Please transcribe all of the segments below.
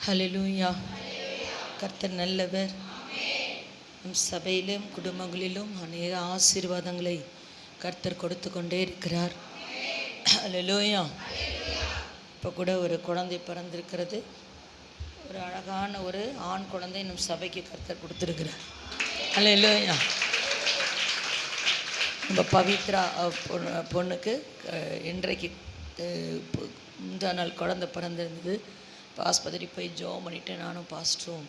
ஹல்லேலூயா. கர்த்தர் நல்லவர். நம் சபையிலும் குடும்பங்களிலும் அநேக ஆசீர்வாதங்களை கர்த்தர் கொடுத்து கொண்டே இருக்கிறார். ஹல்லேலூயா. இப்போ கூட ஒரு குழந்தை பிறந்திருக்கிறது. ஒரு அழகான ஒரு ஆண் குழந்தை நம் சபைக்கு கர்த்தர் கொடுத்துருக்கிறார். ஹல்லேலூயா. நம்ம பவித்ரா பொண்ணுக்கு இன்றைக்கு முந்தா நாள் குழந்தை பிறந்திருந்தது. ஆஸ்பத்திரி போய் ஜோம் பண்ணிவிட்டு நானும் பாஸ்டரும்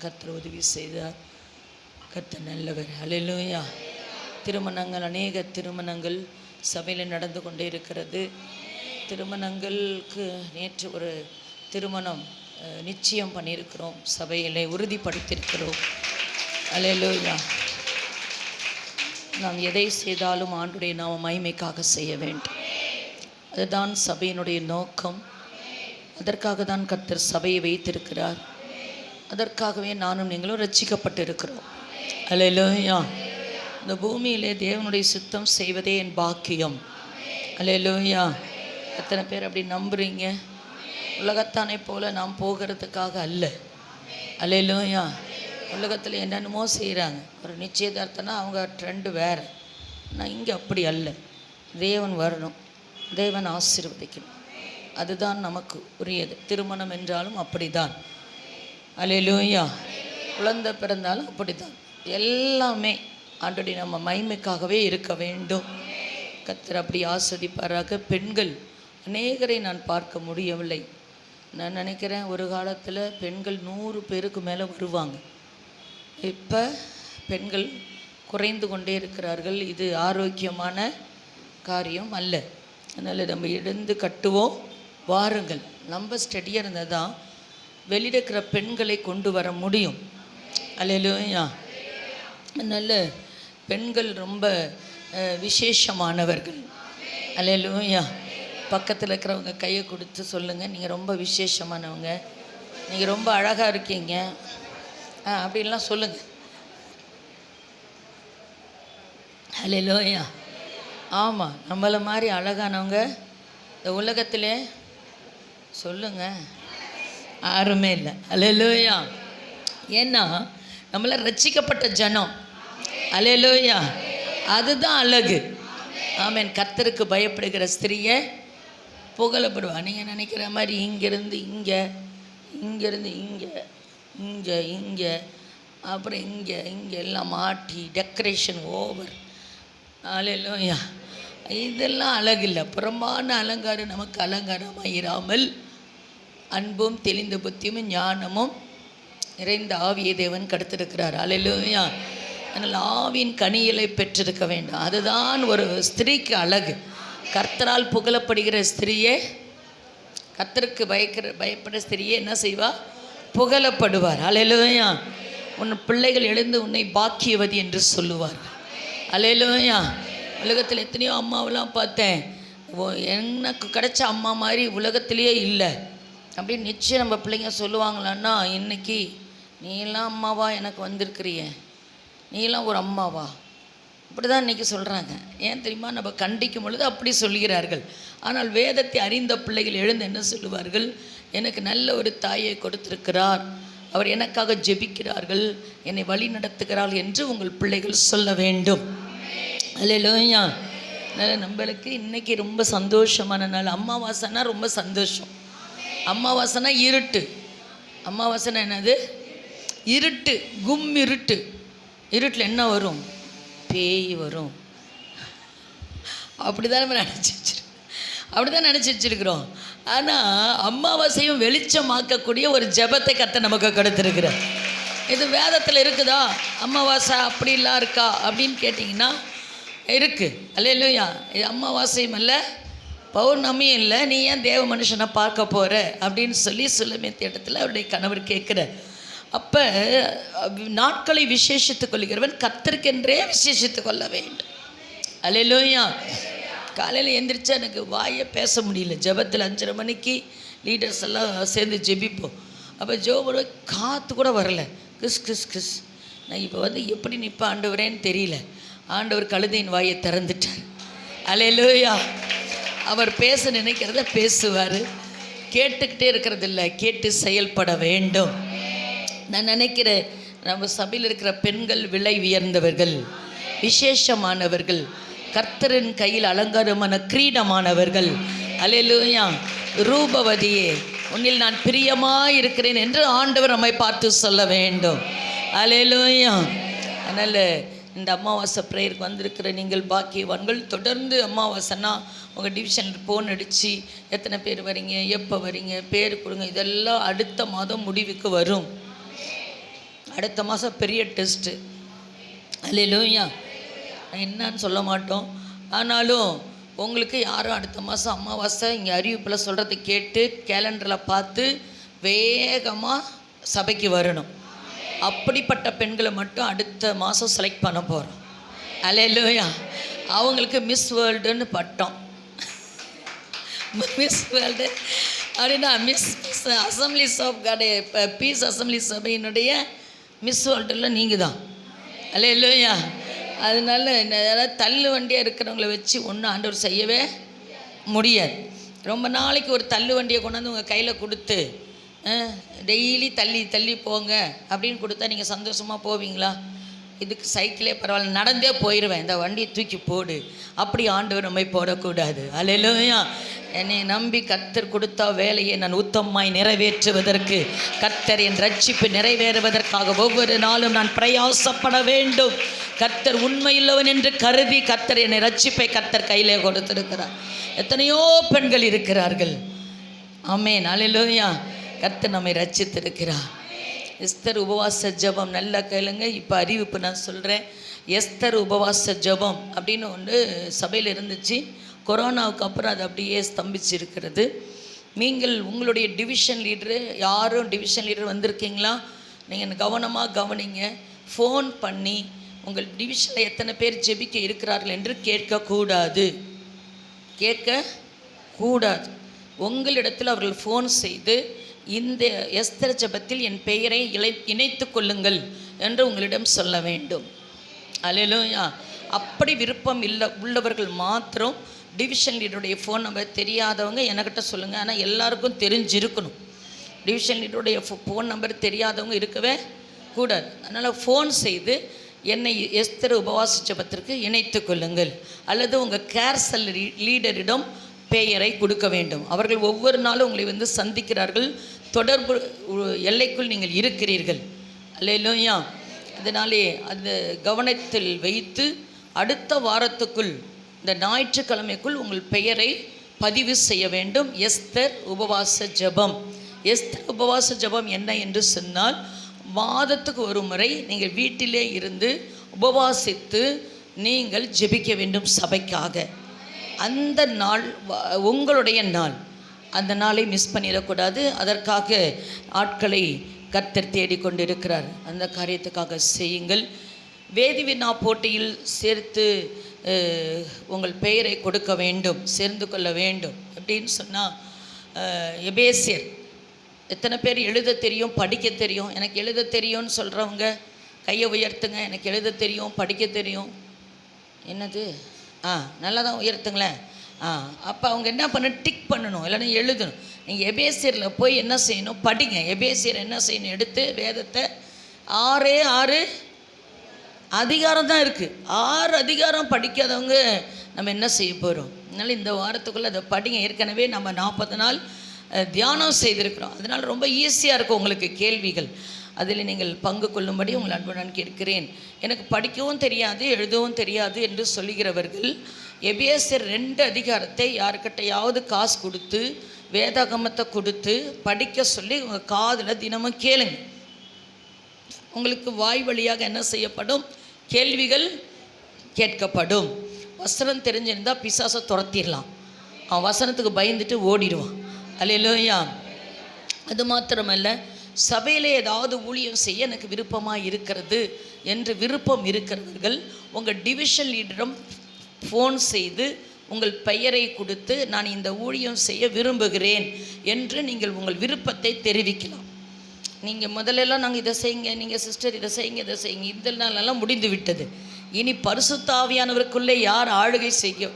கர்த்தர் உதவி செய்தார். கர்த்தர் நல்லவர். ஹல்லேலூயா. திருமணங்கள், அநேக திருமணங்கள் சபையில் நடந்து கொண்டே இருக்கிறது. திருமணங்களுக்கு நேற்று ஒரு திருமணம் நிச்சயம் பண்ணியிருக்கிறோம், சபையிலே உறுதிப்படுத்தியிருக்கிறோம். ஹல்லேலூயா. நாம் எதை செய்தாலும் ஆண்டுடைய நாம மகிமைக்காக செய்ய வேண்டும். அதுதான் சபையினுடைய நோக்கம். அதற்காக தான் கர்த்தர் சபையை வைத்திருக்கிறார். அதற்காகவே நானும் நீங்களும் ரட்சிக்கப்பட்டிருக்கிறோம். ஹல்லேலூயா. இந்த பூமியிலே தேவனுடைய சித்தம் செய்வதே என் பாக்கியம். ஹல்லேலூயா. எத்தனை பேர் அப்படி நம்புறீங்க? உலகத்தானை போல நாம் போகிறதுக்காக அல்ல. ஹல்லேலூயா. உலகத்தில் என்னென்னமோ செய்கிறாங்க. ஒரு நிச்சயதார்த்தம்னா அவங்க ட்ரெண்டு வேறு. ஆனால் இங்கே அப்படி அல்ல. தேவன் வரணும், தேவன் ஆசீர்வதிக்கணும். அதுதான் நமக்கு உரியது. திருமணம் என்றாலும் அப்படி தான். ஹல்லேலூயா. குழந்தை பிறந்தாலும் அப்படி தான். எல்லாமே ஆண்டோடைய நம்ம மகிமைக்காகவே இருக்க வேண்டும். கர்த்தர் அப்படி ஆஸ்வதிப்பாராக. பெண்கள் அநேகரை நான் பார்க்க முடியவில்லை. நான் நினைக்கிறேன் ஒரு காலத்தில் பெண்கள் 100 பேருக்கு மேலே வருவாங்க. இப்போ பெண்கள் குறைந்து கொண்டே இருக்கிறார்கள். இது ஆரோக்கியமான காரியம் அல்ல. அதனால் நம்ம எழுந்து கட்டுவோம், வாருங்கள். நம்ம ஸ்டடியாக இருந்தால் தான் வெளியில் இருக்கிற பெண்களை கொண்டு வர முடியும். ஹல்லேலூயா. அதனால் பெண்கள் ரொம்ப விசேஷமானவர்கள். ஹல்லேலூயா. பக்கத்தில் இருக்கிறவங்க கையை கொடுத்து சொல்லுங்கள், நீங்கள் ரொம்ப விசேஷமானவங்க, நீங்கள் ரொம்ப அழகாக இருக்கீங்க அப்படின்லாம் சொல்லுங்கள். ஹல்லேலூயா. ஆமாம், நம்மளை மாதிரி அழகானவங்க இந்த உலகத்திலே சொல்லுங்கள் யாருமே இல்லை. ஹல்லேலூயா. ஏன்னா நம்மளை ரட்சிக்கப்பட்ட ஜனம். ஹல்லேலூயா. அதுதான் அழகு. ஆமென். கர்த்தருக்கு பயப்படுகிற ஸ்திரியை புகழப்படுவா. நீங்கள் நினைக்கிற மாதிரி இங்கேருந்து இங்கே, இங்கேருந்து இங்கே, இங்கே இங்கே, அப்புறம் இங்கே இங்கே எல்லாம் மாட்டி டெக்கரேஷன் ஓவர். ஹல்லேலூயா. இதெல்லாம் அழகில்லை. புறம்பான அலங்காரம் நமக்கு அலங்காரமாக இராமல் அன்பும் தெளிந்த புத்தியும் ஞானமும் நிறைந்த ஆவியை தேவன் கடுத்திருக்கிறார். ஹல்லேலூயா. அதனால் ஆவியின் கனிகளை பெற்றிருக்க வேண்டும். அதுதான் ஒரு ஸ்திரீக்கு அழகு. கர்த்தரால் புகழப்படுகிற ஸ்திரியே, கர்த்தருக்கு பயப்படுற ஸ்திரியே என்ன செய்வா? புகழப்படுவார். ஹல்லேலூயா. உன் பிள்ளைகள் எழுந்து உன்னை பாக்கியவதி என்று சொல்லுவார். ஹல்லேலூயா. உலகத்தில் எத்தனையோ அம்மாவெல்லாம் பார்த்தேன். எனக்கு கிடைச்ச அம்மா மாதிரி உலகத்திலேயே இல்லை அப்படின்னு நிச்சயம் நம்ம பிள்ளைங்க சொல்லுவாங்களான்னா, இன்றைக்கி நீலாம் அம்மாவா எனக்கு வந்திருக்கிறிய, நீலாம் ஒரு அம்மாவா, அப்படி தான் இன்றைக்கி சொல்கிறாங்க. ஏன் தெரியுமா? நம்ம கண்டிக்கும் பொழுது அப்படி சொல்கிறார்கள். ஆனால் வேதத்தை அறிந்த பிள்ளைகள் எழுந்து என்ன சொல்லுவார்கள்? எனக்கு நல்ல ஒரு தாயை கொடுத்திருக்கிறார், அவர் எனக்காக ஜெபிக்கிறார்கள், என்னை வழி நடத்துகிறார் என்று உங்கள் பிள்ளைகள் சொல்ல வேண்டும். ஹல்லேலூயா. அதனால் நம்மளுக்கு இன்றைக்கி ரொம்ப சந்தோஷமான நாள். அமாவாசைனா ரொம்ப சந்தோஷம். அமாவாசைனா இருட்டு. அமாவாசைனா என்னது? இருட்டு, கும் இருட்டு. இருட்டில் என்ன வரும்? பேய் வரும். அப்படி தான் நம்ம நினச்சி வச்சுருக்கிறோம். ஆனால் அமாவாசையும் வெளிச்சமாக்கக்கூடிய ஒரு ஜெபத்தை கர்த்தர் நமக்கு கொடுத்துருக்குறார். இது வேதத்தில் இருக்குதா? அமாவாசை அப்படிலாம் இருக்கா அப்படின்னு கேட்டிங்கன்னா இருக்குது. ஹல்லேலூயா. இது அமாவாசையும் இல்லை, பௌர்ணமியும் இல்லை, நீ ஏன் தேவ மனுஷனை பார்க்க போகிற அப்படின்னு சொல்லி சுலமேத் இடத்துல அவருடைய கணவர் கேட்குற. அப்போ நாட்களை விசேஷித்து கொள்கிறவன் கர்த்தருக்கென்றே விசேஷித்து கொள்ள வேண்டும். ஹல்லேலூயா. காலையில் எந்திரிச்சா எனக்கு வாயை பேச முடியல. ஜெபத்தில் 5:30 மணிக்கு லீடர்ஸ் எல்லாம் சேர்ந்து ஜெபிப்போம். அப்போ ஜோபோட காற்று கூட வரல. Kiss kiss kiss. நான் இப்போ எப்படி நிற்ப ஆண்டவரேன்னு தெரியல. ஆண்டவர் கழுதையின் வாயை திறந்துட்டார். ஹல்லேலூயா. அவர் பேச நினைக்கிறத பேசுவார். கேட்டுக்கிட்டே இருக்கிறது இல்லை, கேட்டு செயல்பட வேண்டும். நான் நினைக்கிறேன் நம்ம சபையில் இருக்கிற பெண்கள் விலை உயர்ந்தவர்கள், விசேஷமானவர்கள், கர்த்தரின் கையில் அலங்காரமான கிரீடமானவர்கள். அல்லேலூயா. ரூபவதியே, உன்னில் நான் பிரியமாக இருக்கிறேன் என்று ஆண்டவர் நம்மை பார்த்து சொல்ல வேண்டும். அல்லேலூயா. அதனால் இந்த அமாவாசை ப்ரேயருக்கு வந்திருக்கிற நீங்கள் பாக்கியவான்கள். தொடர்ந்து அமாவாசைனா உங்கள் டிவிஷனில் ஃபோன் அடித்து எத்தனை பேர் வரீங்க, எப்போ வரீங்க, பேர் கொடுங்க. இதெல்லாம் அடுத்த மாதம் முடிவுக்கு வரும். அடுத்த மாதம் பெரிய டெஸ்ட்டு. அல்லேலூயா. என்னன்னு சொல்ல மாட்டோம். ஆனாலும் உங்களுக்கு யாரும் அடுத்த மாதம் அமாவாசை இங்கே அறிவிப்பில் சொல்கிறத கேட்டு கேலண்டரில் பார்த்து வேகமாக சபைக்கு வரணும். அப்படிப்பட்ட பெண்களை மட்டும் அடுத்த மாதம் செலக்ட் பண்ண போகிறோம். அல்லேலூயா. அவங்களுக்கு மிஸ் வேர்ல்டுன்னு பட்டம். மிஸ் வேர்ல்டு அப்படின்னா miss assemblies of God, peace assembly சபையினுடைய மிஸ் வேர்ல்டில் நீங்கள் தான். அல்லேலூயா. அதனால யாராவது தள்ளு வண்டியாக இருக்கிறவங்கள வச்சு ஒன்றும் ஆண்டவர் செய்யவே முடியாது. ரொம்ப நாளைக்கு ஒரு தள்ளு வண்டியை கொண்டாந்து உங்கள் கையில் கொடுத்து டெய்லி தள்ளி தள்ளி போங்க அப்படின்னு கொடுத்தா நீங்கள் சந்தோஷமாக போவீங்களா? இதுக்கு சைக்கிளே பரவாயில்ல, நடந்தே போயிடுவேன், இந்த வண்டியை தூக்கி போடு, அப்படி ஆண்டவர் நம்மை போடக்கூடாது. அல்லேலூயா. என்னை நம்பி கர்த்தர் கொடுத்தா வேலையை நான் உத்தமமாய் நிறைவேற்றுவதற்கு, கர்த்தர் என் ரட்சிப்பு நிறைவேறுவதற்காக ஒவ்வொரு நாளும் நான் பிரயாசப்பட வேண்டும். கர்த்தர் உண்மையுள்ளவன் என்று கருதி கர்த்தர் என்னை ரட்சிப்பை கர்த்தர் கையிலே கொடுத்திருக்கிறார். எத்தனையோ பெண்கள் இருக்கிறார்கள். ஆமென். அல்லேலூயா. கர்த்தர் நம்மை ரட்சித்திருக்கிறார். எஸ்தர் உபவாச ஜெபம் நல்லா கேளுங்க. இப்போ அறிவிப்பு நான் சொல்கிறேன். எஸ்தர் உபவாச ஜெபம் அப்படின்னு ஒன்று சபையில் இருந்துச்சு. கொரோனாவுக்கு அப்புறம் அது அப்படியே ஸ்தம்பிச்சு இருக்கிறது. நீங்கள் உங்களுடைய டிவிஷன் லீடரு, யாரும் டிவிஷன் லீடர் வந்திருக்கீங்களா? நீங்கள் கவனமாக கவனிங்க. ஃபோன் பண்ணி உங்கள் டிவிஷனில் எத்தனை பேர் ஜெபிக்க இருக்கிறார்கள் என்று கேட்கக்கூடாது. கேட்கக்கூடாது. உங்களிடத்தில் அவர்கள் ஃபோன் செய்து இந்த எஸ்தர் ஜெபத்தில் என் பெயரை இணைத்து கொள்ளுங்கள் என்று உங்களிடம் சொல்ல வேண்டும். அல்லேலூயா. அப்படி விருப்பம் உள்ளவர்கள் மாத்திரம் டிவிஷன் லீடருடைய ஃபோன் நம்பர் தெரியாதவங்க என்கிட்ட சொல்லுங்கள். ஆனால் எல்லாருக்கும் தெரிஞ்சிருக்கணும். டிவிஷன் லீடருடைய ஃபோன் நம்பர் தெரியாதவங்க இருக்கவே கூடாது. அதனால் ஃபோன் செய்து என்னை எஸ்தர் உபவாச ஜெபத்திற்கு இணைத்து கொள்ளுங்கள். அல்லது உங்கள் கேர்சல் லீடரிடம் பெயரை கொடுக்க வேண்டும். அவர்கள் ஒவ்வொரு நாளும் உங்களை சந்திக்கிறார்கள். தொடர்பு எல்லைக்குள் நீங்கள் இருக்கிறீர்கள். அல்லேலூயா. அதனாலே அந்த கவனத்தில் வைத்து அடுத்த வாரத்துக்குள் இந்த ஞாயிற்றுக்கிழமைக்குள் உங்கள் பெயரை பதிவு செய்ய வேண்டும். எஸ்தர் உபவாச ஜெபம். எஸ்தர் உபவாச ஜெபம் என்ன என்று சொன்னால், மாதத்துக்கு ஒரு முறை நீங்கள் வீட்டிலே இருந்து உபவாசித்து நீங்கள் ஜெபிக்க வேண்டும் சபைக்காக. அந்த நாள் உங்களுடைய நாள். அந்த நாளை மிஸ் பண்ணிடக்கூடாது. அதற்காக ஆட்களை கர்த்தர் தேடிக்கொண்டிருக்கிறார். அந்த காரியத்துக்காக செய்யுங்கள். வேதி வினா போட்டியில் சேர்த்து உங்கள் பெயரை கொடுக்க வேண்டும், சேர்ந்து கொள்ள வேண்டும். எப்படின்னு சொன்னால், எபேசியர் எத்தனை பேர் எழுத தெரியும், படிக்க தெரியும்? எனக்கு எழுத தெரியும்னு சொல்கிறவங்க கையை உயர்த்துங்க. எனக்கு எழுத தெரியும், படிக்க தெரியும். என்னது? நல்லா தான் உயர்த்துங்களேன். அப்போ அவங்க என்ன பண்ணணும்? டிக் பண்ணணும், இல்லைன்னா எழுதணும். நீங்கள் எபேசியரில் போய் என்ன செய்யணும்? படிங்க. எபேசியர் என்ன செய்யணும்? எடுத்து வேதத்தை 6 அதிகாரம் தான் இருக்குது. 6 அதிகாரம் படிக்காதவங்க நம்ம என்ன செய்ய போகிறோம்? அதனால் இந்த வாரத்துக்குள்ளே அதை படிங்க. ஏற்கனவே நம்ம 40 நாள் தியானம் செய்திருக்கிறோம். அதனால் ரொம்ப ஈஸியாக இருக்கும் உங்களுக்கு கேள்விகள். அதில் நீங்கள் பங்கு கொள்ளும்படி உங்கள் அன்புடன் கேட்கிறேன். எனக்கு படிக்கவும் தெரியாது, எழுதவும் தெரியாது என்று சொல்லுகிறவர்கள் எபேசியர் 2 அதிகாரத்தை யாருக்கிட்டையாவது காசு கொடுத்து வேதாகமத்தை கொடுத்து படிக்க சொல்லி உங்கள் காதில் தினமும் கேளுங்க. உங்களுக்கு வாய் வழியாக என்ன செய்யப்படும்? கேள்விகள் கேட்கப்படும். வசனம் தெரிஞ்சிருந்தால் பிசாசை துரத்திடலாம். அவன் வசனத்துக்கு பயந்துட்டு ஓடிடுவான். அல்லேலூயா. அது மாத்திரமல்ல, சபையில் ஏதாவது ஊழியம் செய்ய எனக்கு விருப்பமாக இருக்கிறது என்று விருப்பம் இருக்கிறவர்கள் உங்கள் டிவிஷன் லீடரிடம் ஃபோன் செய்து உங்கள் பெயரை கொடுத்து நான் இந்த ஊழியம் செய்ய விரும்புகிறேன் என்று நீங்கள் உங்கள் விருப்பத்தை தெரிவிக்கலாம். நீங்கள் முதலெல்லாம் நாங்கள் இதை செய்யுங்க, நீங்கள் சிஸ்டர் இதை செய்யுங்க, இதை செய்யுங்க, இந்த நாளெல்லாம் முடிந்து விட்டது. இனி பரிசுத்த ஆவியானவருக்குள்ளே யார் ஆளுகை செய்ய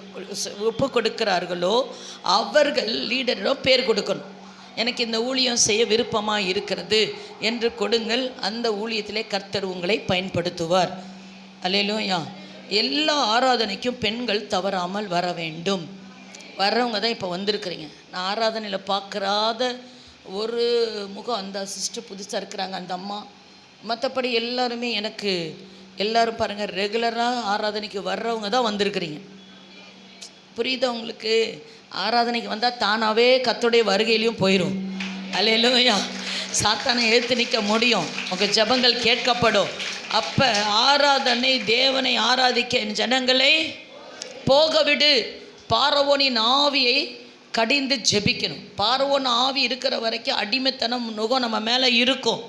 ஒப்பு கொடுக்கிறார்களோ அவர்கள் லீடரிடம் பேர் கொடுக்கணும். எனக்கு இந்த ஊழியம் செய்ய விருப்பமாக இருக்கிறது என்று கொடுங்கள். அந்த ஊழியத்திலே கர்த்தர் உங்களை பயன்படுத்துவார். அல்லேலூயா. எல்லா ஆராதனைக்கும் பெண்கள் தவறாமல் வர வேண்டும். வர்றவங்க தான் இப்போ வந்திருக்கிறீங்க. நான் ஆராதனையில் பார்க்குறாத ஒரு முகம் அந்த சிஸ்டர் புதுசாக இருக்கிறாங்க, அந்த அம்மா. மற்றபடி எல்லாருமே எனக்கு எல்லோரும் பாருங்கள் ரெகுலராக ஆராதனைக்கு வர்றவங்க தான் வந்திருக்கிறீங்க. புரியுதா உங்களுக்கு? ஆராதனைக்கு வந்தால் தானாகவே கர்த்தருடைய வருகையிலையும் போயிடும். அல்லேலூயா. சாத்தானை எழுத்து நிற்க முடியும். உங்கள் ஜெபங்கள் கேட்கப்படும். அப்போ ஆராதனை தேவனை ஆராதிக்க ஜனங்களை போக விடு. பார்வோனின் ஆவியை கடிந்து ஜெபிக்கணும். பார்வோன் ஆவி இருக்கிற வரைக்கும் அடிமைத்தனம் நுகம் நம்ம மேலே இருக்கும்.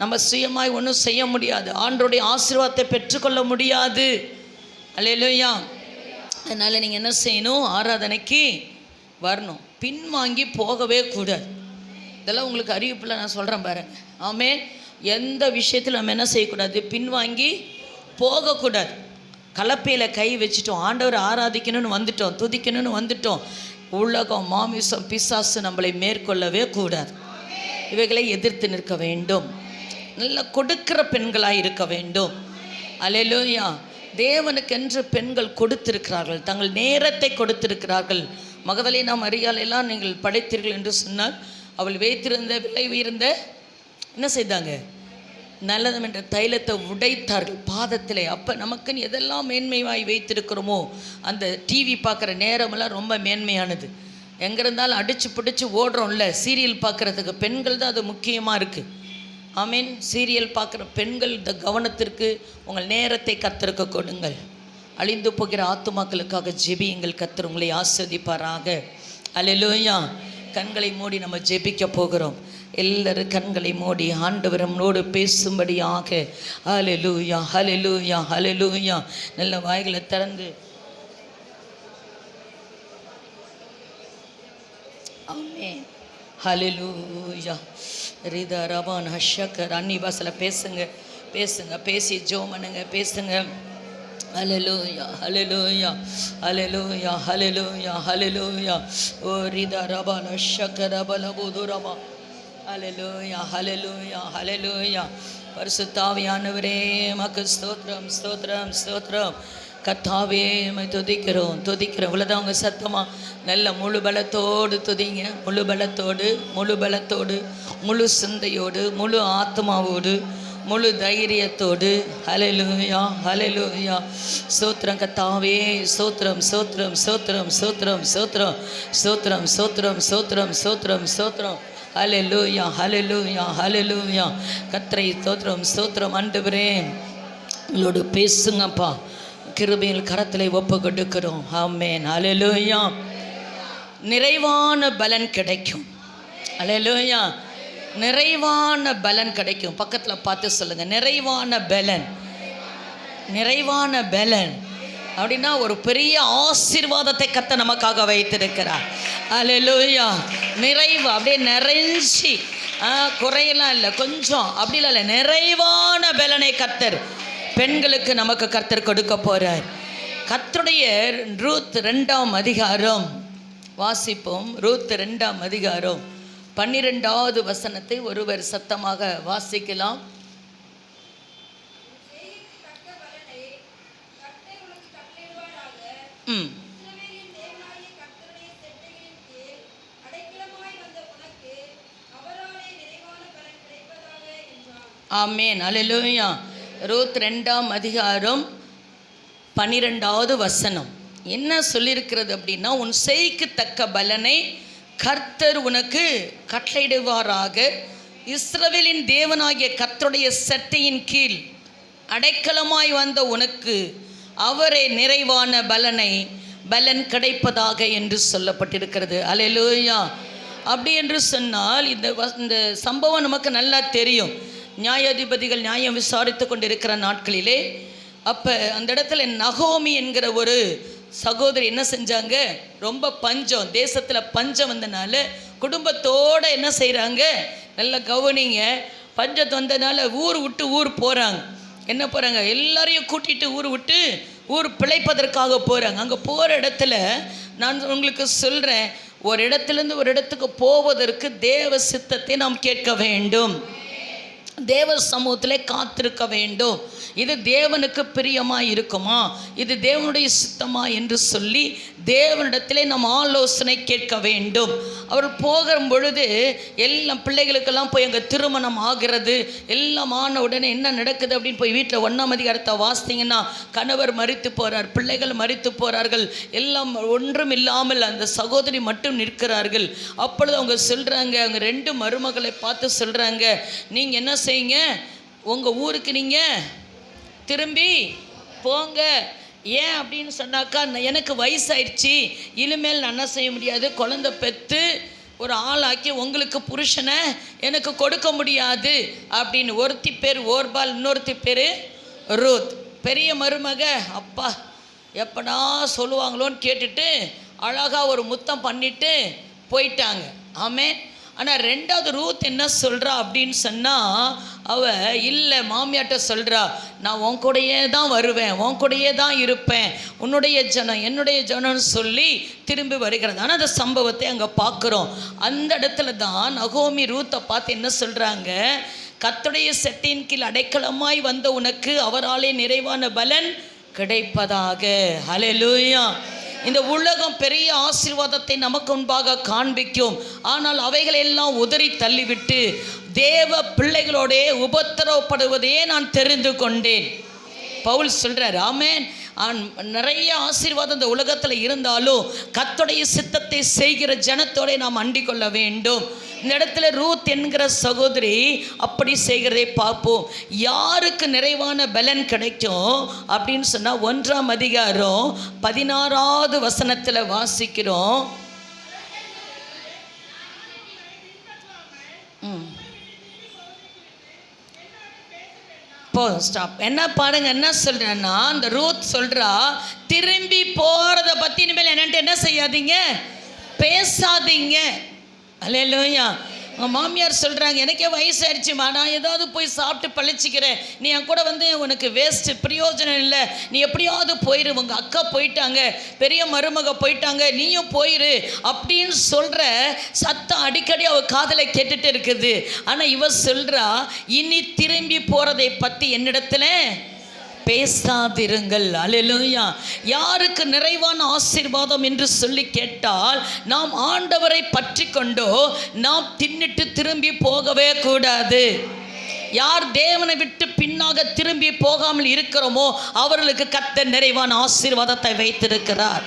நம்ம சுயமாய் ஒன்றும் செய்ய முடியாது. ஆண்டவருடைய ஆசீர்வாதத்தை பெற்றுக்கொள்ள முடியாது. அல்லேலூயா. அதனால் நீங்கள் என்ன செய்யணும்? ஆராதனைக்கு வரணும். பின்வாங்கி போகவே கூடாது. இதெல்லாம் உங்களுக்கு அறிவிப்பில் நான் சொல்கிறேன் பாருங்க. ஆமென். எந்த விஷயத்தில் நம்ம என்ன செய்யக்கூடாது? பின்வாங்கி போகக்கூடாது. கலப்பையில் கை வச்சுட்டோம், ஆண்டவரை ஆராதிக்கணும்னு வந்துட்டோம், துதிக்கணும்னு வந்துட்டோம், உலகம் மாமிசம் பிசாசு நம்மளை மேற்கொள்ளவே கூடாது. இவைகளை எதிர்த்து நிற்க வேண்டும். நல்ல கொடுக்கிற பெண்களாக இருக்க வேண்டும். அல்லேலூயா. தேவனுக்கென்று பெண்கள் கொடுத்திருக்கிறார்கள், தங்கள் நேரத்தை கொடுத்திருக்கிறார்கள். மகதலேனா மரியாளெல்லாம் நீங்கள் படைத்தீர்கள் என்று சொன்னால் அவள் வைத்திருந்த விலை உயர்ந்த என்ன செய்தாங்க? நல்லதும் என்ற தைலத்தை உடைத்தார்கள் பாதத்திலே. அப்போ நமக்குன்னு எதெல்லாம் மேன்மையாய் வைத்திருக்கிறோமோ, அந்த டிவி பார்க்குற நேரமெல்லாம் ரொம்ப மேன்மையானது. எங்கே இருந்தாலும் அடித்து பிடிச்சி ஓடுறோம்ல சீரியல் பார்க்குறதுக்கு, பெண்கள் தான் அது முக்கியமாக இருக்குது. ஆமீன். சீரியல் பார்க்குற பெண்கள் இந்த கவனத்திற்கு உங்கள் நேரத்தை கர்த்தருக்கு கொடுங்கள். அழிந்து போகிற ஆத்துமாக்களுக்காக ஜெபியுங்கள். கர்த்தர் உங்களை ஆசீர்வதிப்பாராக. அல்லேலூயா. கண்களை மூடி நம்ம ஜெபிக்க போகிறோம். எல்லாரும் கண்களை மூடி ஆண்டவர் நம்மோடு பேசும்படியாக. ஹல்லேலூயா, ஹல்லேலூயா, ஹல்லேலூயா. நல்ல வாய்களை திறந்து ஆமென். ஹல்லேலூயா. ரிதா ரபான் ஹஷக்கர் அன்னி பாசையில் பேசுங்க, பேசுங்க, பேசி ஜெபம் பண்ணுங்க, பேசுங்க. ஹல்லேலூயா, ஹல்லேலூயா, ஹல்லேலூயா, ஹல்லேலூயா, ஹல்லேலூயா. ஓ ரிதா ரபான் ஹஷக்கர் ரபலபுது ரபா. ஹல்லேலூயா, ஹல்லேலூயா, ஹல்லேலூயா. பரிசுத்த ஆவியானவரே மக்கு ஸ்தோத்திரம், ஸ்தோத்திரம், ஸ்தோத்திரம். கர்த்தாவே உம்மை துதிக்கிறோம், துதிக்கிறோம். இவ்வளோதான் உங்கள் சத்தமாக நல்ல முழு பலத்தோடு துதிங்க. முழு பலத்தோடு, முழு பலத்தோடு, முழு சிந்தையோடு, முழு ஆத்மாவோடு, முழு தைரியத்தோடு. ஹல்லேலூயா, ஹல்லேலூயா. ஸ்தோத்திரம் கர்த்தாவே. ஸ்தோத்திரம், ஸ்தோத்திரம், ஸ்தோத்திரம், ஸ்தோத்திரம், ஸ்தோத்திரம், ஸ்தோத்திரம், ஸ்தோத்திரம், ஸ்தோத்திரம், ஸ்தோத்திரம், ஸ்தோத்திரம். ஹல்லேலூயா, ஹல்லேலூயா, ஹல்லேலூயா. கர்த்தரை ஸ்தோத்திரம், ஸ்தோத்திரம். ஆண்டவரே உங்களோடு பேசுங்கப்பா. கிருபையின் கரத்திலே ஒப்பு கொடுக்கிறோம். ஆமென். ஹல்லேலூயா. நிறைவான பலன் கிடைக்கும். ஹல்லேலூயா. நிறைவான பலன் கிடைக்கும். பக்கத்தில் பார்த்து சொல்லுங்க, நிறைவான பலன். நிறைவான பலன் அப்படின்னா ஒரு பெரிய ஆசீர்வாதத்தை கர்த்தர் நமக்காக வைத்திருக்கிறார். ஹல்லேலூயா. நிறைவு அப்படியே நிறைஞ்சி, குறையெல்லாம் இல்லை, கொஞ்சம் அப்படிலாம் இல்லை, நிறைவான பலனை கர்த்தர் பெண்களுக்கு நமக்கு கர்த்தர் கொடுக்க போகிறார். கர்த்தருடைய ரூத் 2ஆம் அதிகாரம் வாசிப்போம். ரூத் 2ஆம் அதிகாரம் 12வது வசனத்தை ஒருவர் சத்தமாக வாசிக்கலாம். ஆமென். அல்லேலூயா. ரூத் 2ஆம் அதிகாரம் 12வது வசனம் என்ன சொல்லியிருக்கிறது அப்படின்னா, உன் செய்க்கு தக்க பலனை கர்த்தர் உனக்கு கட்டளையிடுவாராக. இஸ்ரவேலின் தேவனாகிய கர்த்தருடைய சட்டையின் கீழ் அடைக்கலமாய் வந்த உனக்கு அவரே நிறைவான பலன் கிடைப்பதாக என்று சொல்லப்பட்டிருக்கிறது. அல்லேலூயா. அப்படி என்று சொன்னால் இந்த சம்பவம் நமக்கு நல்லா தெரியும். நியாயாதிபதிகள் நியாயம் விசாரித்து கொண்டிருக்கிற நாட்களிலே அப்போ அந்த இடத்துல நகோமி என்கிற ஒரு சகோதரி என்ன செஞ்சாங்க, ரொம்ப பஞ்சம், தேசத்தில் பஞ்சம் வந்தனால குடும்பத்தோடு என்ன செய்கிறாங்க, நல்லா கவனிங்க, பஞ்சத்து வந்ததுனால ஊர் விட்டு ஊர் போகிறாங்க. என்ன போகிறாங்க, எல்லாரையும் கூட்டிகிட்டு ஊர் விட்டு ஊர் பிழைப்பதற்காக போகிறாங்க. அங்கே போகிற இடத்துல நான் உங்களுக்கு சொல்கிறேன், ஒரு இடத்திலிருந்து ஒரு இடத்துக்கு போவதற்கு தேவ சித்தத்தை நாம் கேட்க வேண்டும். தேவ சமூகத்திலே காத்திருக்க வேண்டும். இது தேவனுக்கு பிரியமாக இருக்குமா, இது தேவனுடைய சித்தமா என்று சொல்லி தேவனிடத்திலே நாம் ஆலோசனை கேட்க வேண்டும். அவர் போகும் பொழுது எல்லாம் பிள்ளைகளுக்கெல்லாம் போய் அங்கே திருமணம் ஆகிறது, எல்லாம் ஆன உடனே என்ன நடக்குது அப்படின்னு போய் வீட்டில் 1ஆம் அதிகாரத்தை வாசித்தீங்கன்னா, கணவர் மரித்து போகிறார், பிள்ளைகள் மரித்து போகிறார்கள், எல்லாம் ஒன்றும் இல்லாமல் அந்த சகோதரி மட்டும் நிற்கிறார்கள். அப்பொழுது அவங்க சொல்கிறாங்க, அவங்க 2 மருமகளை பார்த்து சொல்கிறாங்க, நீங்கள் என்ன செய்யுங்க, உங்கள் ஊருக்கு நீங்கள் திரும்பி போங்க. ஏன் அப்படின்னு சொன்னாக்கா, எனக்கு வயசாயிடுச்சு, இனிமேல் நான் என்ன செய்ய முடியாது, குழந்தை பெற்று ஒரு ஆளாக்கி உங்களுக்கு புருஷனை எனக்கு கொடுக்க முடியாது அப்படின்னு. ஒருத்தி பேர் ஓர்பால், இன்னொருத்தி பேர் ரூத். பெரிய மருமக அப்பா எப்படா சொல்லுவாங்களோன்னு கேட்டுட்டு அழகாக ஒரு முத்தம் பண்ணிட்டு போயிட்டாங்க. ஆமே. ஆனால் 2வது ரூத் என்ன சொல்கிறா அப்படின்னு சொன்னால், அவள் இல்லை மாமியாட்ட சொல்கிறா, நான் உன் கூடையே தான் வருவேன், உன் கூடையே தான் இருப்பேன், உன்னுடைய ஜனம் என்னுடைய ஜனம்னு சொல்லி திரும்பி வருகிறது. ஆனால் அந்த சம்பவத்தை அங்கே பார்க்குறோம். அந்த இடத்துல தான் நகோமி ரூத்தை பார்த்து என்ன சொல்கிறாங்க, கர்த்தருடைய செட்டையின் கீழ் அடைக்கலமாய் வந்த உனக்கு அவராலே நிறைவான பலன் கிடைப்பதாக. ஹல்லேலூயா. இந்த உலகம் பெரிய ஆசீர்வாதத்தை நமக்கு முன்பாக காண்பிக்கும். ஆனால் அவைகளை எல்லாம் உதறி தள்ளிவிட்டு தேவ பிள்ளைகளோடே உபத்திரவப்படுவதையே நான் தெரிந்து கொண்டேன். பவுல் சொல்கிறார். ஆமென். நிறைய ஆசீர்வாதம் இந்த உலகத்தில் இருந்தாலும் கர்த்தருடைய சித்தத்தை செய்கிற ஜனத்தோட நாம் அண்டிக் கொள்ள வேண்டும். இந்த இடத்துல ரூத் என்கிற சகோதரி அப்படி செய்கிறதை பார்ப்போம். யாருக்கு நிறைவான பலன் கிடைக்கும் அப்படின்னு சொன்னால் 1ஆம் அதிகாரம் 16வது வசனத்தில் வாசிக்கிறோம். ஸ்டாப். என்ன பாருங்க, என்ன சொல்றேன்னா, அந்த ரூத் சொல்றா, திரும்பி போறத பத்தி இனிமேல் என்னன்ட்டு என்ன செய்யாதீங்க, பேசாதீங்க. அல்லேலூயா. உங்கள் மாமியார் சொல்கிறாங்க, எனக்கே வயசாயிடுச்சுமா, நான் ஏதாவது போய் சாப்பிட்டு பழிச்சிக்கிறேன், நீ என் கூட வந்து உனக்கு வேஸ்ட்டு, பிரயோஜனம் இல்லை, நீ எப்படியாவது போயிரு, உங்கள் அக்கா போயிட்டாங்க, பெரிய மருமக போயிட்டாங்க, நீயும் போயிரு அப்படின்னு சொல்கிற சத்தம் அடிக்கடி அவள் காதலை கேட்டுட்டு இருக்குது. ஆனால் இவ சொல்கிறா, இனி திரும்பி போகிறதை பற்றி என்னிடத்துல பேசாதிருங்கள். அல்லேலூயா. யாருக்கு நிறைவான ஆசீர்வாதம் என்று சொல்லி கேட்டால், நாம் ஆண்டவரை பற்றி கொண்டோ நாம் தின்னிட்டு திரும்பி போகவே கூடாது. யார் தேவனை விட்டு பின்னாக திரும்பி போகாமல் இருக்கிறோமோ அவர்களுக்கு கர்த்தர் நிறைவான ஆசீர்வாதத்தை வைத்திருக்கிறார்.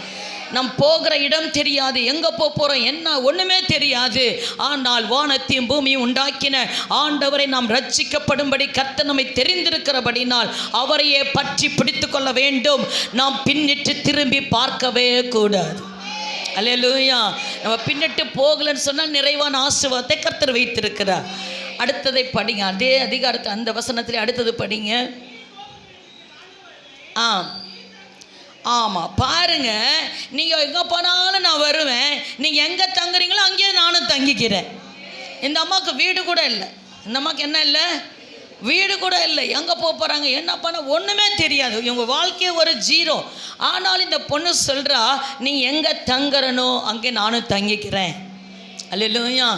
நம் போகிற இடம் தெரியாது, எங்கே போகிறோம் என்ன ஒன்றுமே தெரியாது. ஆனால் வானத்தையும் பூமியும் உண்டாக்கின ஆண்டவரை நாம் ரட்சிக்கப்படும்படி கர்த்தர் நம்மை தெரிந்திருக்கிறபடினால் அவரையே பற்றி பிடித்து கொள்ள வேண்டும். நாம் பின்னிட்டு திரும்பி பார்க்கவே கூடாது. அல்லேலூயா. நம்ம பின்னிட்டு போகலன்னு சொன்னால் நிறைவான ஆசீர்வாதத்தை கர்த்தர் வைத்திருக்கிறார். அடுத்ததை படிங்க, அதே அதிகாரத்தை அந்த வசனத்தில் அடுத்தது படிங்க. ஆமாம், பாருங்க, நீங்கள் எங்கே போனாலும் நான் வருவேன், நீங்கள் எங்கே தங்குறீங்களோ அங்கேயே நானும் தங்கிக்கிறேன். இந்த அம்மாவுக்கு வீடு கூட இல்லை. இந்த அம்மாவுக்கு என்ன இல்லை, வீடு கூட இல்லை. எங்கே போகிறாங்க என்ன பண்ண ஒன்றுமே தெரியாது. இவங்க வாழ்க்கையே ஒரு ஜீரோ. ஆனால் இந்த பொண்ணு சொல்கிறா, நீ எங்கே தங்குறனோ அங்கே நானும் தங்கிக்கிறேன். அல்லேலூயா.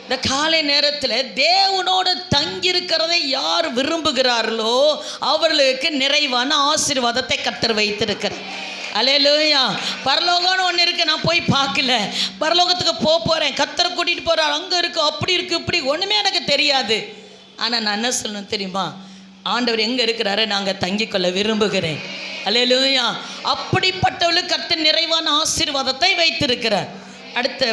இந்த காலை நேரத்தில் தேவனோடு தங்கியிருக்கிறதை யார் விரும்புகிறார்களோ அவர்களுக்கு நிறைவான ஆசீர்வாதத்தை கர்த்தர் வைத்திருக்கிறார். அல்லேலூயா. பரலோகம்னு ஒன்று இருக்குது, நான் போய் பார்க்கல. பரலோகத்துக்கு போகிறேன், கர்த்தர் கூட்டிகிட்டு போகிறார், அங்கே இருக்குது, அப்படி இருக்குது, இப்படி ஒன்றுமே எனக்கு தெரியாது. ஆனால் நான் என்ன சொல்லணும் தெரியுமா, ஆண்டவர் எங்கே இருக்கிறாரு, நாங்கள் தங்கிக்கொள்ள விரும்புகிறேன். அல்லேலூயா. அப்படிப்பட்டவர்களுக்கு கர்த்தர் நிறைவான ஆசீர்வாதத்தை வைத்திருக்கிறார். அடுத்த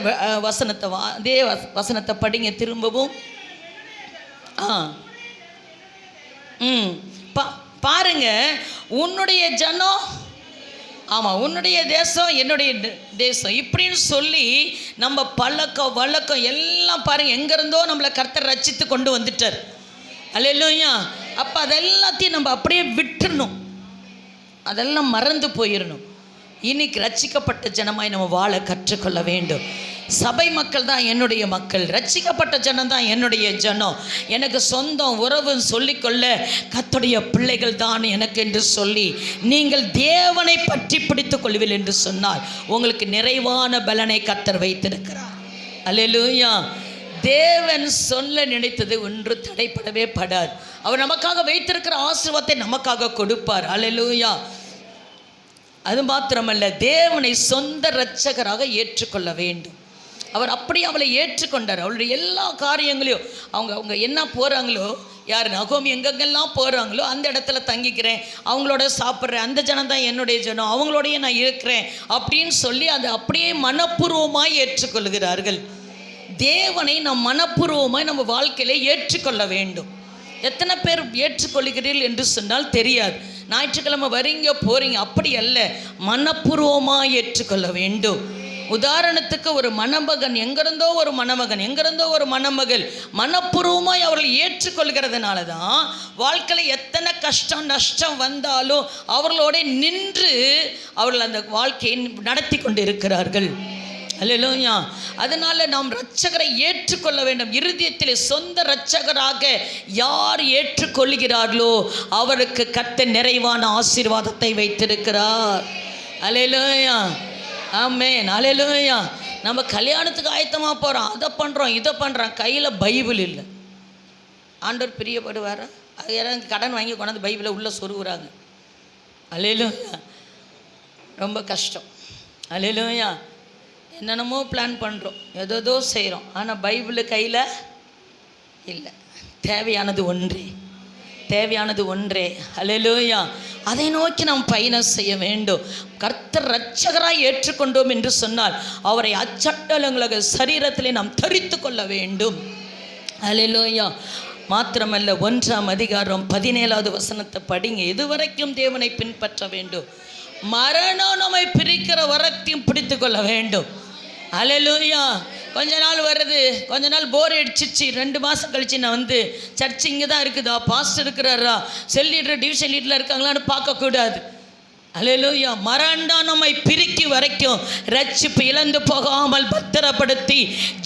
வசனத்தை அதே வசனத்தை படிங்க திரும்பவும். பாருங்க, உன்னுடைய ஜனம், ஆமாம், உன்னுடைய தேசம் என்னுடைய தேசம் இப்படின்னு சொல்லி நம்ம பழக்கம் வழக்கம் எல்லாம் பாருங்க, எங்கேருந்தோ நம்மளை கர்த்தர் ரட்சித்து கொண்டு வந்துட்டார். அல்லேலூயா. அப்போ அதெல்லாத்தையும் நம்ம அப்படியே விட்டுறணும், அதெல்லாம் மறந்து போயிடணும். இன்னைக்கு ரட்சிக்கப்பட்ட ஜனமாய் நம்ம வாழ கற்றுக்கொள்ள வேண்டும். சபை மக்கள் தான் என்னுடைய மக்கள், ரட்சிக்கப்பட்ட ஜனம் தான் என்னுடைய ஜனம், எனக்கு சொந்தம் உறவு சொல்லிக்கொள்ள கர்த்தருடைய பிள்ளைகள் தான் எனக்கு என்று சொல்லி நீங்கள் தேவனை பற்றி பிடித்துக் கொள்வீர்கள் என்று சொன்னால் உங்களுக்கு நிறைவான பலனை கர்த்தர் வைத்திருக்கிறார். அல்லேலூயா. தேவன் சொல்ல நினைத்தது ஒன்று தடைப்படவே படாது. அவர் நமக்காக வைத்திருக்கிற ஆசீர்வாதத்தை நமக்காக கொடுப்பார். அல்லேலூயா. அது மாத்திரமல்ல, தேவனை சொந்த இரட்சகராக ஏற்றுக்கொள்ள வேண்டும். அவர் அப்படி அவளை ஏற்றுக்கொண்டார். அவளுடைய எல்லா காரியங்களையும் அவங்க என்ன போகிறாங்களோ, யார் நகோமி எங்கெங்கெல்லாம் போகிறாங்களோ அந்த இடத்துல தங்கிக்கிறேன், அவங்களோட சாப்பிட்றேன், அந்த ஜனம் தான் என்னுடைய ஜனம், அவங்களோடையே நான் இருக்கிறேன் அப்படின்னு சொல்லி அதை அப்படியே மனப்பூர்வமாய் ஏற்றுக்கொள்கிறார்கள். தேவனை நம் மனப்பூர்வமாய் நம்ம வாழ்க்கையில ஏற்றுக்கொள்ள வேண்டும். எத்தனை பேர் ஏற்றுக்கொள்கிறீர்கள் என்று சொன்னால் தெரியாது. ஞாயிற்றுக்கிழமை வரீங்க போகிறீங்க, அப்படி அல்ல, மனப்பூர்வமாக ஏற்றுக்கொள்ள வேண்டும். உதாரணத்துக்கு ஒரு மணமகன் எங்கிருந்தோ ஒரு மணமகன் எங்கிருந்தோ ஒரு மணமகள் மனப்பூர்வமாய் அவர்கள் ஏற்றுக்கொள்கிறதுனால தான் வாழ்க்கையில் எத்தனை கஷ்டம் நஷ்டம் வந்தாலும் அவர்களோட நின்று அவர்கள் அந்த வாழ்க்கையை நடத்தி கொண்டு இருக்கிறார்கள். அல்லேலூயா. அதனால நாம் இரட்சகரை ஏற்றுக்கொள்ள வேண்டும். இருதயத்திலே சொந்த இரட்சகராக யார் ஏற்றுக்கொள்கிறார்களோ அவருக்கு கர்த்தர் நிறைவான ஆசீர்வாதத்தை வைத்திருக்கிறார். அல்லேலூயா. ஆமென். அல்லேலூயா. நம்ம கல்யாணத்துக்கு ஆயத்தமாக போகிறோம், அதை பண்ணுறோம் இதை பண்ணுறோம், கையில் பைபிள் இல்லை. ஆண்டவர் பிரியப்படுவாரா? அது யாராவது கடன் வாங்கி கொண்டாந்து பைபிளை உள்ளே சொருகுறாங்க. அல்லேலூயா. ரொம்ப கஷ்டம். அல்லேலூயா. என்னென்னமோ பிளான் பண்ணுறோம், ஏதோ செய்கிறோம், ஆனால் பைபிள் கையில் இல்லை. தேவையானது ஒன்றே. அல்லேலூயா. அதை நோக்கி நாம் பயணம் செய்ய வேண்டும். கர்த்தர் இரட்சகராய் ஏற்றுக்கொண்டோம் என்று சொன்னால் அவரை அச்சட்டலங்களாக சரீரத்திலே நாம் தரித்து கொள்ள வேண்டும். அல்லேலூயா. மாத்திரமல்ல, 1ஆம் அதிகாரம் 17வது வசனத்தை படிங்க. இதுவரைக்கும் தேவனை பின்பற்ற வேண்டும், மரணம் நம்மை பிரிக்கிற வரத்தையும் பிடித்து கொள்ள வேண்டும். அல்லேலூயா. கொஞ்ச நாள் வருது, கொஞ்ச நாள் போர் அடிச்சிச்சு, 2 மாதம் கழிச்சு நான் வந்து சர்ச் இங்கே தான் இருக்குதா, பாஸ்டர் இருக்கிறாரா, செல் லீடர் டிவிஷன் லீடரில் இருக்காங்களான்னு பார்க்கக்கூடாது. அல்லேலூயா. மரணம் நம்மை பிரிக்கி வரைக்கும் ரட்சிப்பு இழந்து போகாமல் பத்திரப்படுத்தி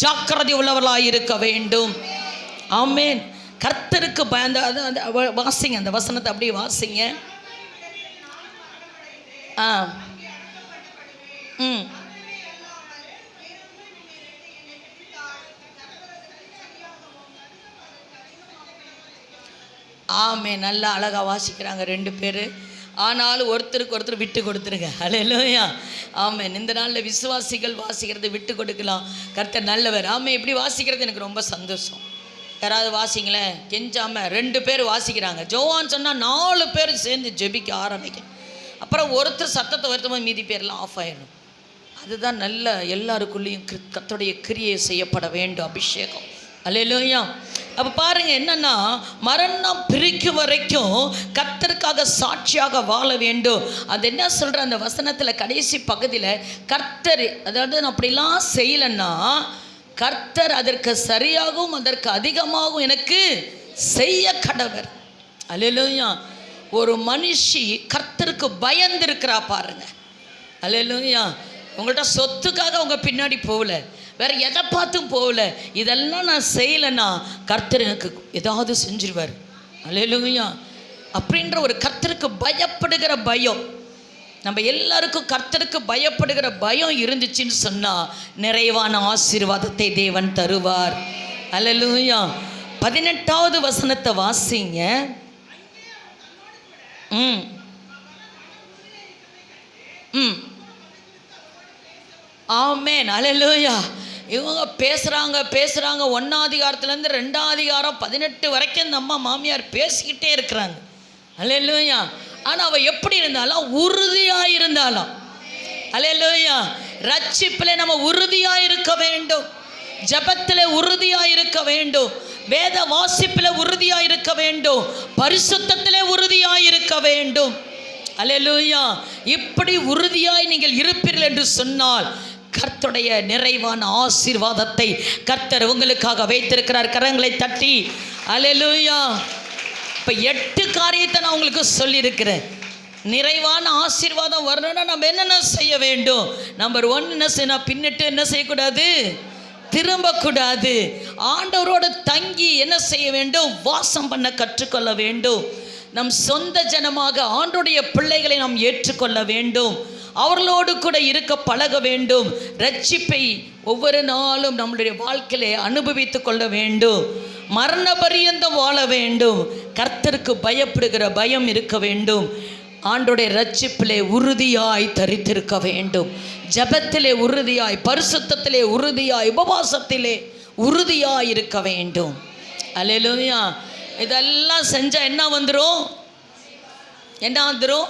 ஜாக்கிரதை உள்ளவர்களாக இருக்க வேண்டும். ஆமென். கர்த்தருக்கு பயந்த வாசிங்க, அந்த வசனத்தை அப்படியே வாசிங்க. ஆமே. நல்லா அழகாக வாசிக்கிறாங்க 2 பேர். ஆனாலும் ஒருத்தருக்கு ஒருத்தர் விட்டு கொடுத்துருங்க. அல்லேலூயா. ஆமென். இந்த நாளில் விசுவாசிகள் வாசிக்கிறது விட்டு கொடுக்கலாம். கர்த்தர் நல்லவர். ஆமே. இப்படி வாசிக்கிறது எனக்கு ரொம்ப சந்தோஷம். யாராவது வாசிங்களேன், கெஞ்சாமல் 2 பேர் வாசிக்கிறாங்க. ஜோவான்னு சொன்னால் 4 பேர் சேர்ந்து ஜெபிக்க ஆரம்பிக்கும். அப்புறம் ஒருத்தர் சத்தத்தை வருத்தமாக மீதி பேர்லாம் ஆஃப் ஆயிடும். அதுதான் நல்ல எல்லாருக்குள்ளேயும் கர்த்தருடைய கிரியை செய்யப்பட வேண்டும், அபிஷேகம். அல்லேலூயா. அப்போ பாருங்கள், என்னன்னா மரணம் பிரிக்கும் வரைக்கும் கர்த்தருக்காக சாட்சியாக வாழ வேண்டும். அது என்ன சொல்கிற அந்த வசனத்தில் கடைசி பகுதியில், கர்த்தர் அதாவது அப்படிலாம் செய்யலைன்னா கர்த்தர் அதற்கு சரியாகவும் அதற்கு அதிகமாகவும் எனக்கு செய்ய கடவர். அல்லேலூயா. ஒரு மனுஷி கர்த்தருக்கு பயந்திருக்கிறா பாருங்க. அல்லேலூயா. உங்கள்கிட்ட சொத்துக்காக அவங்க பின்னாடி போகல, வேற எதை பார்த்தும் போகல, இதெல்லாம் நான் செய்யலைன்னா கர்த்தர் எனக்கு ஏதாவது செஞ்சிருவார். அல்லேலூயா. அப்படின்ற ஒரு கர்த்தருக்கு பயப்படுகிற பயம், நம்ம எல்லாருக்கும் கர்த்தருக்கு பயப்படுகிற பயம் இருந்துச்சுன்னு சொன்னால் நிறைவான ஆசீர்வாதத்தை தேவன் தருவார். அல்லேலூயா. 18வது வசனத்தை வாசிங்க. ஆமென். அல்லேலூயா. இவங்க பேசுகிறாங்க 1ஆம் அதிகாரத்துலேருந்து 2ஆம் அதிகாரம் 18 வரைக்கும் இந்த அம்மா மாமியார் பேசிக்கிட்டே இருக்கிறாங்க. அல்லேலூயா. ஆனால் அவள் எப்படி இருந்தாலும் உறுதியாக இருந்தாலும், அல்லேலூயா, ரட்சிப்பில் நம்ம உறுதியாக இருக்க வேண்டும், ஜபத்தில் உறுதியாக இருக்க வேண்டும், வேத வாசிப்பில் உறுதியாக இருக்க வேண்டும், பரிசுத்தத்தில் உறுதியாக இருக்க வேண்டும். அல்லேலூயா. இப்படி உறுதியாய் நீங்கள் இருப்பீர்கள் என்று சொன்னால் கர்த்தருடைய நிறைவான ஆசீர்வாதத்தை கர்த்தர் உங்களுக்காக வைத்திருக்கிறார். கரங்களை தட்டி அல்லேலூயா. இப்போ 8 காரியத்தை நான் உங்களுக்கு சொல்லியிருக்கிறேன். நிறைவான ஆசீர்வாதம் வரணும்னா நம்ம என்னென்ன செய்ய வேண்டும்? நம்பர் 1 என்ன செய்யணும்? பின்னிட்டு என்ன செய்யக்கூடாது? திரும்பக்கூடாது. ஆண்டவரோடு தங்கி என்ன செய்ய வேண்டும்? வாசம் பண்ண கற்றுக்கொள்ள வேண்டும். நம் சொந்த ஜனமாக ஆண்டவருடைய பிள்ளைகளை நாம் ஏற்றுக்கொள்ள வேண்டும். அவர்களோடு கூட இருக்க பழக வேண்டும். ரட்சிப்பை ஒவ்வொரு நாளும் நம்முடைய வாழ்க்கையிலே அனுபவித்து கொள்ள வேண்டும். மரண பரியந்தம் வாழ வேண்டும். கர்த்தருக்கு பயப்படுகிற பயம் இருக்க வேண்டும். ஆண்டோடைய ரட்சிப்பிலே உறுதியாய் தரித்திருக்க வேண்டும். ஜபத்திலே உறுதியாய், பரிசுத்தத்திலே உறுதியாய், உபவாசத்திலே உறுதியாய் இருக்க வேண்டும். அல்லேலூயா. இதெல்லாம் செஞ்சால் என்ன வந்துடும்? என்ன வந்துடும்?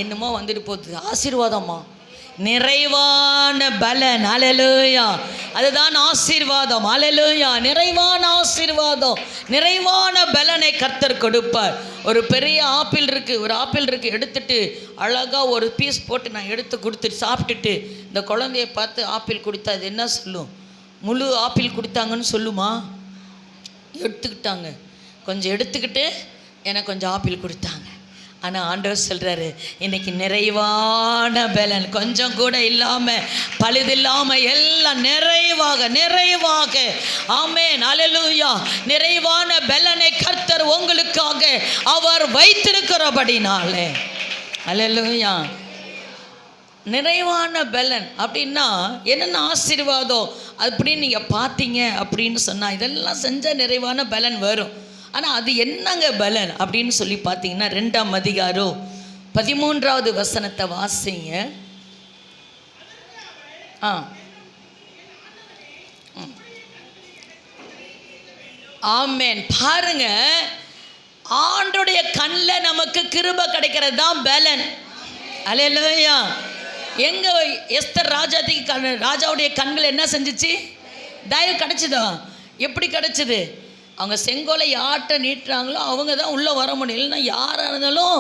என்னமோ வந்துட்டு போகுது. ஆசீர்வாதமா? நிறைவான பலன். அல்லேலூயா. அதுதான் ஆசீர்வாதம். அல்லேலூயா. நிறைவான ஆசீர்வாதம், நிறைவான பலனை கர்த்தர் கொடுப்பார். ஒரு பெரிய ஆப்பிள் இருக்குது, ஒரு ஆப்பிள் இருக்குது, எடுத்துட்டு அழகாக ஒரு பீஸ் போட்டு நான் எடுத்து கொடுத்துட்டு சாப்பிட்டுட்டு இந்த குழந்தைய பார்த்து ஆப்பிள் கொடுத்தா அது என்ன சொல்லும்? முழு ஆப்பிள் கொடுத்தாங்கன்னு சொல்லுமா? எடுத்துக்கிட்டாங்க, கொஞ்சம் எடுத்துக்கிட்டு எனக்கு கொஞ்சம் ஆப்பிள் கொடுத்தாங்க. ஆனால் ஆண்டவர் சொல்கிறாரு, இன்னைக்கு நிறைவான பலன், கொஞ்சம் கூட இல்லாமல், பழுதில்லாமல், எல்லாம் நிறைவாக நிறைவாக. ஆமென். அல்லேலூயா. நிறைவான பலனை கர்த்தர் உங்களுக்காக அவர் வைத்திருக்கிறபடினாலே. அல்லேலூயா. நிறைவான பலன் அப்படின்னா என்னென்ன ஆசீர்வாதம் அப்படின்னு நீங்கள் பார்த்தீங்க அப்படின்னு சொன்னால், இதெல்லாம் செஞ்சால் நிறைவான பலன் வரும். ஆனால் அது என்னங்க பலன் அப்படின்னு சொல்லி பார்த்தீங்கன்னா, 2ஆம் அதிகாரம் 13வது வசனத்தை வாசிங்க. ஆமென். பாருங்க, ஆண்டோடைய கண்ணில் நமக்கு கிருபை கிடைக்கிறது தான் பலன். அல்லேலூயா. எங்க எஸ்தர் ராஜாவுடைய கண்கள் என்ன செஞ்சிச்சு? தயவு கிடைச்சதா? எப்படி கிடைச்சது? அவங்க செங்கோலை யார்கிட்ட நீட்டுறாங்களோ அவங்க தான் உள்ளே வர முடியும். இல்லைன்னா யாராக இருந்தாலும்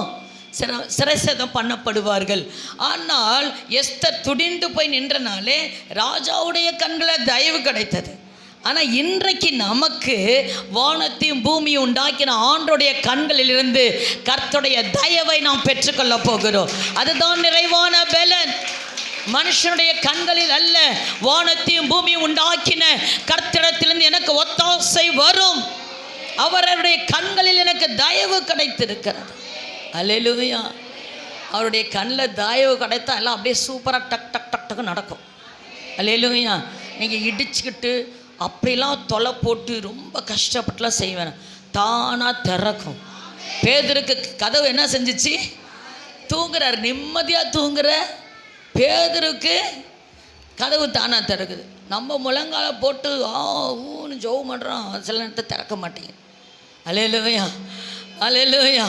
சிறைசேதம் பண்ணப்படுவார்கள். ஆனால் எஸ்தர் துடிந்து போய் நின்றனாலே ராஜாவுடைய கண்களில் தயவு கிடைத்தது. ஆனால் இன்றைக்கு நமக்கு வானத்தையும் பூமியும் உண்டாக்கின ஆண்டோடைய கண்களிலிருந்து கர்த்தருடைய தயவை நாம் பெற்றுக்கொள்ள போகிறோம். அதுதான் நிறைவான பலன். மனுஷனுடைய கண்களில் அல்ல, வானத்தையும் பூமியும் உண்டாக்கின கர்த்தரிடத்திலிருந்து எனக்கு ஒத்தாசை வரும். அவருடைய கண்களில் எனக்கு தயவு கிடைத்திருக்கிறது. அல்லேலூயா. அவருடைய கண்ணில் தயவு கிடைத்தா எல்லாம் அப்படியே சூப்பராக டக் டக் டக் டக்கு நடக்கும். அல்லேலூயா. நீங்கள் இடிச்சுக்கிட்டு அப்படிலாம் தொலை போட்டு ரொம்ப கஷ்டப்பட்டுலாம் செய்வேன், தானாக திறக்கும். பேதுருக்கு கதவு என்ன செஞ்சிச்சு? தூங்குறார், நிம்மதியாக தூங்குற பேதுருக்கு கதவு தானாக திறக்குது. நம்ம முழங்கால போட்டு ஊன்னு ஜோவு பண்ணுறோம், சில நேரத்தை திறக்க மாட்டேங்க. அல்லேலூயா. அல்லேலூயா.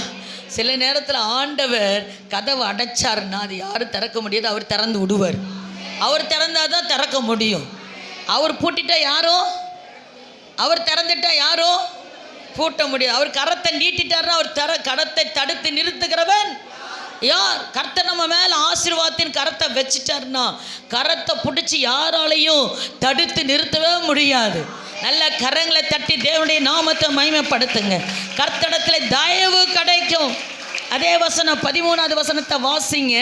சில நேரத்தில் ஆண்டவர் கதவை அடைச்சாருன்னா அது யாரும் திறக்க முடியாது, அவர் திறந்து விடுவார். அவர் திறந்தால் தான் திறக்க முடியும். அவர் பூட்டிட்டா யாரோ, அவர் திறந்துட்டா யாரோ பூட்ட முடியாது. அவர் கரத்தை நீட்டிட்டார்னா அவர் கரத்தை தடுத்து நிறுத்துகிறவன் யார்? கர்த்தர் நம்ம மேலே ஆசீர்வாதத்தின் கரத்தை வச்சுட்டார்னா கரத்தை பிடிச்சி யாராலையும் தடுத்து நிறுத்தவே முடியாது. நல்ல கரங்களை தட்டி தேவனுடைய நாமத்தை மகிமைப்படுத்துங்க. கர்த்தரிடத்தில் தயவு கிடைக்கும். அதே வசனம் 13வது வசனத்தை வாசிங்க.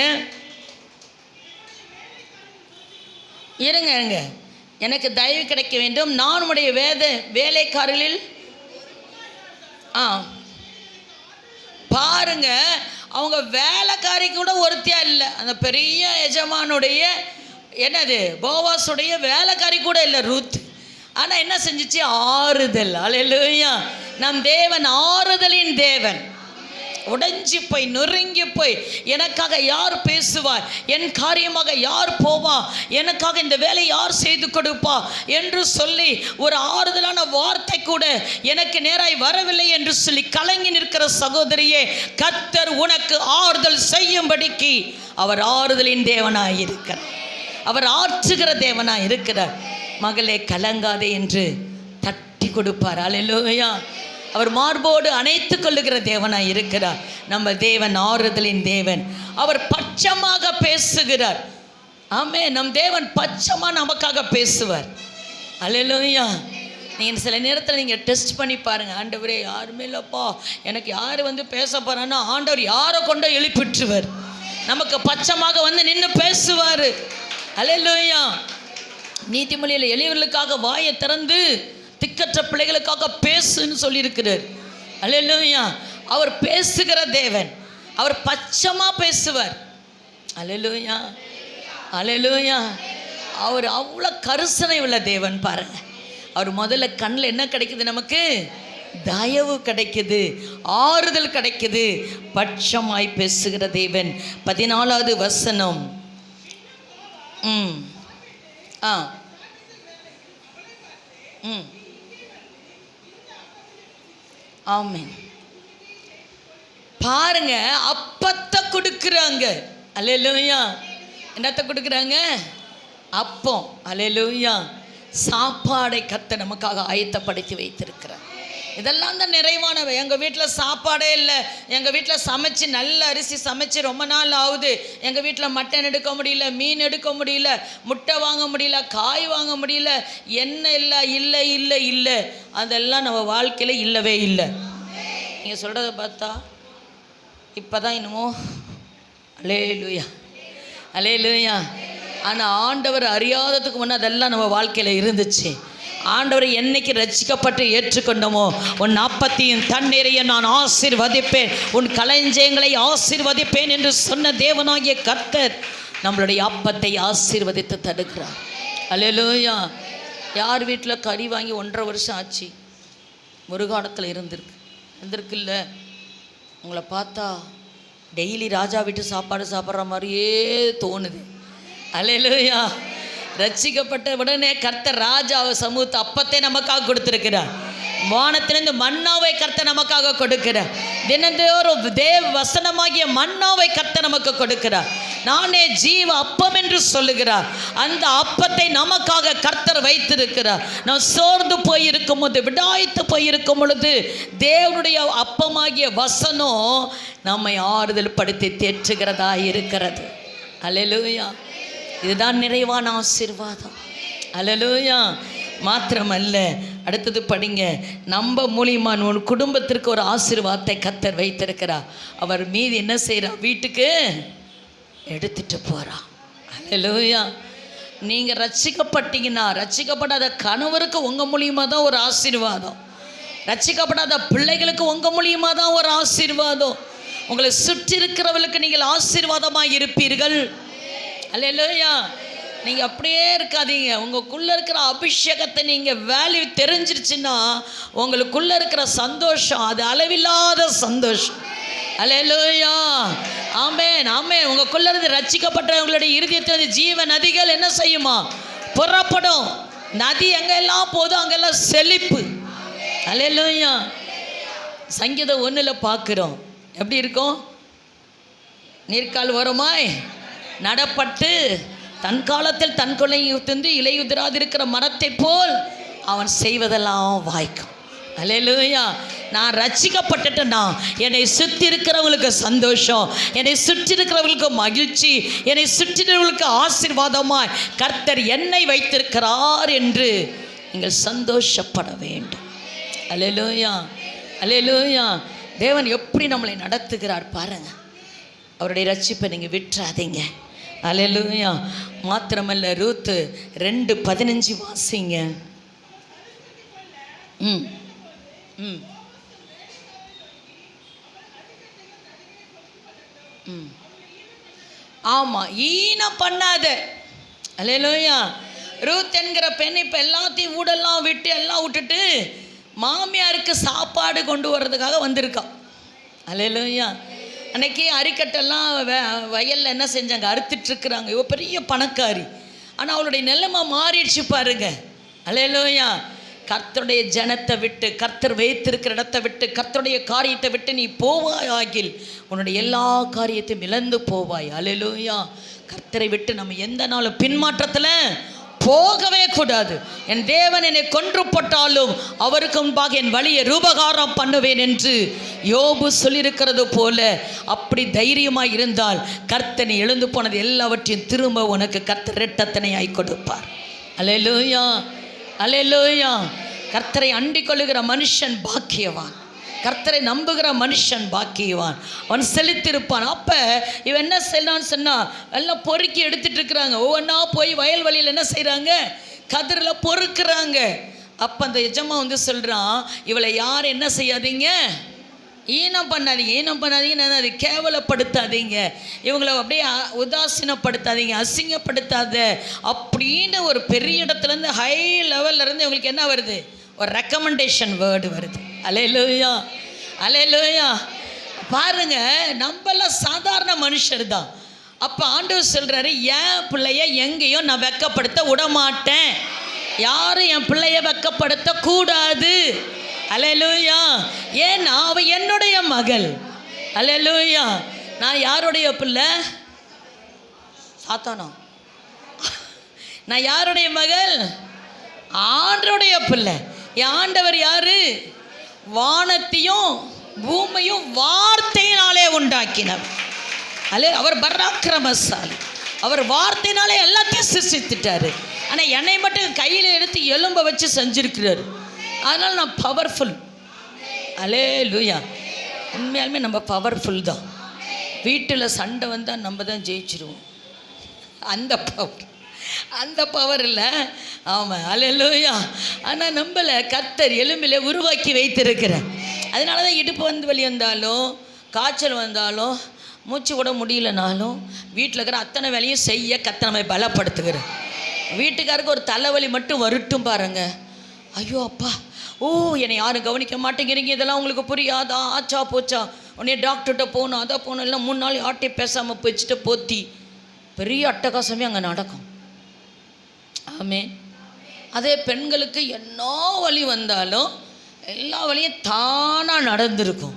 இருங்க, எனக்கு தயவு கிடைக்க வேண்டும், நான் உடைய வேலைக்காரர்களில் பாருங்க, அவங்க வேலைக்காரி கூட ஒருத்தியா இல்லை. அந்த பெரிய எஜமானுடைய என்னது போவாசுடைய வேலைக்காரி கூட இல்லை ரூத். ஆனால் என்ன செஞ்சிச்சு? ஆறுதல். அல்லேலூயா. நம் தேவன் ஆறுதலின் தேவன். உடைஞ்சி போய் நொறுங்கி போய் எனக்காக யார் பேசுவார், என் காரியமாக யார் போவா, எனக்காக இந்த வேலையை யார் செய்து கொடுப்பா என்று சொல்லி ஒரு ஆறுதலான வார்த்தை கூட எனக்கு நேராய் வரவில்லை என்று சொல்லி கலங்கி நிற்கிற சகோதரியே, கர்த்தர் உனக்கு ஆறுதல் செய்யும்படிக்கு அவர் ஆறுதலின் தேவனாய் இருக்கிறார். அவர் ஆற்றுகிற தேவனாய் இருக்கிறார். மகளே கலங்காதே என்று தட்டி கொடுப்பார். அல்லேலூயா. அவர் மார்போடு அணைத்து கொள்ளுகிற தேவனாய் இருக்கிறார். நம்ம தேவன் ஆறுதலின் தேவன். அவர் பட்சமாக பேசுகிறார். ஆமே, நம் தேவன் பட்சமாக நமக்காக பேசுவார். அல்லேலூயா. நீங்கள் சில நேரத்தில் நீங்கள் டெஸ்ட் பண்ணி பாருங்கள். ஆண்டவரே யாருமே இல்லைப்பா, எனக்கு யார் வந்து பேச போகிறான்னா ஆண்டவர் யாரை கொண்டோ எழுப்பிட்டுருவார், நமக்கு பச்சமாக வந்து நின்று பேசுவார். அல்லேலூயா. நீதிமொழியில் எளியவர்களுக்காக வாயை திறந்து திக்கற்ற பிள்ளைகளுக்காக பேசுன்னு சொல்லியிருக்கிறார். அல்லேலூயா. அவர் பேசுகிற தேவன், அவர் பச்சமாக பேசுவார். அல்லேலூயா, அல்லேலூயா. அவர் அவ்வளோ கருசனை உள்ள தேவன் பாருங்க. அவர் முதல்ல கண்ணில் என்ன கிடைக்குது, நமக்கு தயவு கிடைக்குது, ஆறுதல் கிடைக்குது, பட்சமாய் பேசுகிற தேவன். 14வது வசனம். ஆமென். பாருங்க, அப்பத்தை கொடுக்குறாங்க. அல்லேலூயா. என்னத்தை கொடுக்குறாங்க? அப்பம். அல்லேலூயா. சாப்பாடை கர்த்தர் நமக்காக ஆயத்தப்படுத்தி வைத்திருக்கிறார். இதெல்லாம் தான் நிறைவானவை. எங்கள் வீட்டில் சாப்பாடே இல்லை, எங்கள் வீட்டில் சமைச்சு நல்ல அரிசி சமைச்சு ரொம்ப நாள் ஆகுது, எங்கள் வீட்டில் மட்டன் எடுக்க முடியல, மீன் எடுக்க முடியல, முட்டை வாங்க முடியல, காய் வாங்க முடியல, என்ன இல்லை இல்லை இல்லை இல்லை, அதெல்லாம் நம்ம வாழ்க்கையில் இல்லவே இல்லை. நீங்கள் சொல்கிறத பார்த்தா இப்போ தான் என்னமோ அல்லேலூயா அல்லேலூயா. ஆனால் ஆண்டவர் அறியாததுக்கு முன்னே அதெல்லாம் நம்ம வாழ்க்கையில் இருந்துச்சு. ஆண்டவரை என்னைக்கு ரட்சிக்கப்பட்டு ஏற்றுக்கொண்டோமோ, உன் அப்பத்தையும் தண்ணீரையை நான் ஆசீர்வதிப்பேன், உன் களஞ்சியங்களை ஆசீர்வதிப்பேன் என்று சொன்ன தேவனாகிய கர்த்தர் நம்மளுடைய அப்பத்தை ஆசீர்வதித்து தடுக்கிறார். அல்லேலூயா. யார் வீட்டில் கறி வாங்கி 1.5 வருஷம் ஆச்சு, முருகானத்தில் இருந்திருக்குல்ல, உங்களை பார்த்தா டெய்லி ராஜா வீட்டு சாப்பாடு சாப்பிட்ற மாதிரியே தோணுது. அல்லேலூயா. ரட்சிக்கப்பட்ட உடனே கர்த்தர் ராஜாவை சமூகத்தை அப்பத்தை நமக்காக கொடுத்திருக்கிறார். வானத்திலிருந்து மன்னாவை கர்த்தர் நமக்காக கொடுக்கிறார். தினந்தோறும் தேவ வசனமாகிய மன்னாவை கர்த்தர் நமக்கு கொடுக்கிறார். நானே ஜீவ அப்பம் என்று சொல்லுகிறார். அந்த அப்பத்தை நமக்காக கர்த்தர் வைத்திருக்கிறார். நாம் சோர்ந்து போயிருக்கும் போது, விடாய்த்து போயிருக்கும் பொழுது தேவனுடைய அப்பமாகிய வசனம் நம்மை ஆறுதல் படுத்தி தேற்றுகிறதா இருக்கிறது. அல்லேலூயா. இதுதான் நிறைவான ஆசீர்வாதம். அல்லேலூயா. மாத்திரமல்ல, அடுத்தது படிங்க. நம்ம மூலியமான உன் குடும்பத்திற்கு ஒரு ஆசீர்வாதத்தை கர்த்தர் வைத்திருக்கிறார். அவர் மீது என்ன செய்கிறார்? வீட்டுக்கு எடுத்துட்டு போகிறா. அல்லேலூயா. நீங்கள் ரட்சிக்கப்பட்டீங்கன்னா, ரட்சிக்கப்படாத கணவருக்கு உங்கள் மூலியமாக தான் ஒரு ஆசீர்வாதம், ரட்சிக்கப்படாத பிள்ளைகளுக்கு உங்கள் மூலியமாக தான் ஒரு ஆசீர்வாதம். உங்களை சுற்றி இருக்கிறவர்களுக்கு நீங்கள் ஆசீர்வாதமாக இருப்பீர்கள். அல்லேலூயா. நீங்கள் அப்படியே இருக்காதீங்க. உங்களுக்குள்ளே இருக்கிற அபிஷேகத்தை நீங்கள் வேல்யூ தெரிஞ்சிருச்சுன்னா, உங்களுக்குள்ளே இருக்கிற சந்தோஷம் அது அளவில்லாத சந்தோஷம். அல்லேலூயா. ஆமென், ஆமென். உங்களுக்குள்ளே இருந்து ரட்சிக்கப்பட்டவங்களுடைய இருதயத்தில் ஜீவ நதிகள் என்ன செய்யுமா? புறப்படும். நதி எங்கெல்லாம் போதும் அங்கெல்லாம் செழிப்பு. அல்லேலூயா. சங்கீதம் 1 பார்க்குறோம். எப்படி இருக்கும்? நீர்க்கால் வருமாய் நடப்பட்டு தன் காலத்தில் தன் கொலை தின்று இலையுதிராதிருக்கிற மரத்தை போல் அவன் செய்வதெல்லாம் வாய்க்கும். அல்லேலூயா. நான் ரட்சிக்கப்பட்டுட்டேன்னா என்னை சுற்றி இருக்கிறவங்களுக்கு சந்தோஷம், என்னை சுற்றி இருக்கிறவங்களுக்கு மகிழ்ச்சி, என்னை சுற்றினவர்களுக்கு ஆசீர்வாதமாய் கர்த்தர் என்னை வைத்திருக்கிறார் என்று நீங்கள் சந்தோஷப்பட வேண்டும். அல்லேலூயா, அல்லேலூயா. தேவன் எப்படி நம்மளை நடத்துகிறார் பாருங்க. அவருடைய ரட்சிப்பை நீங்கள் விட்டுறாதீங்க. அல்லேலூயா. மாத்திரமல்ல, ரூத் 2:15 வாசிங்க. ஆமாம், ஈனம் பண்ணாத. அல்லேலூயா. ரூத் என்கிற பெண் இப்போ எல்லாத்தையும் ஊடெல்லாம் விட்டு எல்லாம் விட்டுட்டு மாமியாருக்கு சாப்பாடு கொண்டு வர்றதுக்காக வந்திருக்கா. அல்லேலூயா. அன்றைக்கி அரிக்கட்டெல்லாம் வயலில் என்ன செஞ்சாங்க? அறுத்துட்ருக்குறாங்க. இவ பெரிய பணக்காரி. ஆனால் அவளுடைய நிலைமை மாறிடுச்சு பாருங்க. அல்லேலூயா. கர்த்தருடைய ஜனத்தை விட்டு, கர்த்தர் வைத்திருக்கிற இடத்தை விட்டு, கர்த்தருடைய காரியத்தை விட்டு நீ போவாய் ஆகில் உன்னுடைய எல்லா காரியத்தையும் இழந்து போவாய். அல்லேலூயா. கர்த்தரை விட்டு நம்ம எந்த நாளும் பின்மாற்றத்தில் போகவே கூடாது. என் தேவன் என்னை கொன்று போட்டாலும் அவருக்கு முன்பாக என் வழியை ரூபகாரம் பண்ணுவேன் என்று யோபு சொல்லியிருக்கிறது போல, அப்படி தைரியமாக இருந்தால் கர்த்தனை எழுந்து போனது எல்லாவற்றையும் திரும்ப உனக்கு கர்த்தர் இரட்டத்தனையாய் கொடுப்பார். அல்லேலூயா, அல்லேலூயா. கர்த்தரை அண்டிக் கொள்ளுகிற மனுஷன் பாக்கியவான். கர்த்தரை நம்புகிற மனுஷன் பாக்கியவான், அவன் செழித்திருப்பான். அப்போ இவன் என்ன செய்யலான்னு சொன்னால், எல்லாம் பொறுக்கி எடுத்துகிட்டு இருக்கிறாங்க. ஒவ்வொன்றா போய் வயல்வெளியில் என்ன செய்கிறாங்க, கதிரில் பொறுக்கிறாங்க. அப்போ அந்த எஜமா வந்து சொல்கிறான், இவளை யார் என்ன செய்யாதீங்க, ஈனம் பண்ணாதீங்க, அது கேவலப்படுத்தாதீங்க, இவங்களை அப்படியே உதாசீனப்படுத்தாதீங்க, அசிங்கப்படுத்தாத அப்படின்னு ஒரு பெரிய இடத்துலேருந்து ஹை லெவல்லேருந்து இவங்களுக்கு என்ன வருது, ஒரு ரெக்கமெண்டேஷன் வேர்டு வருது. அல்லேலூயா, அல்லேலூயா. பாருங்க, நம்மளாம் சாதாரண மனுஷர் தான். அப்போ ஆண்டவர் சொல்கிறாரு, என் பிள்ளைய எங்கேயும் நான் வெக்கப்படுத்த விடமாட்டேன், யாரும் என் பிள்ளைய வெக்கப்படுத்தக்கூடாது. அல்லேலூயா. ஏன்னா அவ என்னுடைய மகள். அல்லேலூயா. நான் யாருடைய பிள்ளை? சாத்தானா? நான் யாருடைய மகள்? ஆண்டவருடைய பிள்ளை. என் ஆண்டவர் யாரு? வானத்தையும் பூமியும் வார்த்தையினாலே உண்டாக்கினார். அவர் பராக்கிரமசாலி, அவர் வார்த்தையினாலே எல்லாத்தையும் சிருஷ்டித்துட்டாரு. ஆனால் என்னை மட்டும் கையில் எடுத்து எலும்பை வச்சு செஞ்சிருக்கிறார். அதனால் நான் பவர்ஃபுல். அல்லேலூயா. உண்மையாலுமே நம்ம பவர்ஃபுல் தான். வீட்டில் சண்டை வந்தால் நம்ம தான் ஜெயிச்சிருவோம். அந்த பவர் இல்லை. ஆமாம், அல்லேலூயா. ஆனால் நம்மளை கர்த்தர் எலும்பிலே உருவாக்கி வைத்திருக்கிறேன். அதனால தான் இடுப்பு வந்து வலி வந்தாலும், காய்ச்சல் வந்தாலும், மூச்சு விட முடியலனாலும் வீட்டில் இருக்கிற அத்தனை வேலையும் செய்ய கர்த்தர் நம்மை பலப்படுத்துகிறேன். வீட்டுக்காருக்கு ஒரு தலைவலி மட்டும் வரட்டும் பாருங்க, ஐயோ அப்பா, ஓ என்னை யாரும் கவனிக்க மாட்டேங்கிறீங்க, இதெல்லாம் உங்களுக்கு புரியாதா, ஆச்சா போச்சா, உடனே டாக்டர்கிட்ட போகணும், அதை போகணும், இல்லை 3 நாள் யார்ட்டையும் பேசாமல் போச்சுட்டு போத்தி பெரிய அட்டகாசமே அங்கே நடக்கும். ஆமே. அதே பெண்களுக்கு என்ன வலி வந்தாலும் எல்லா வலியும் தானாக நடந்திருக்கும்.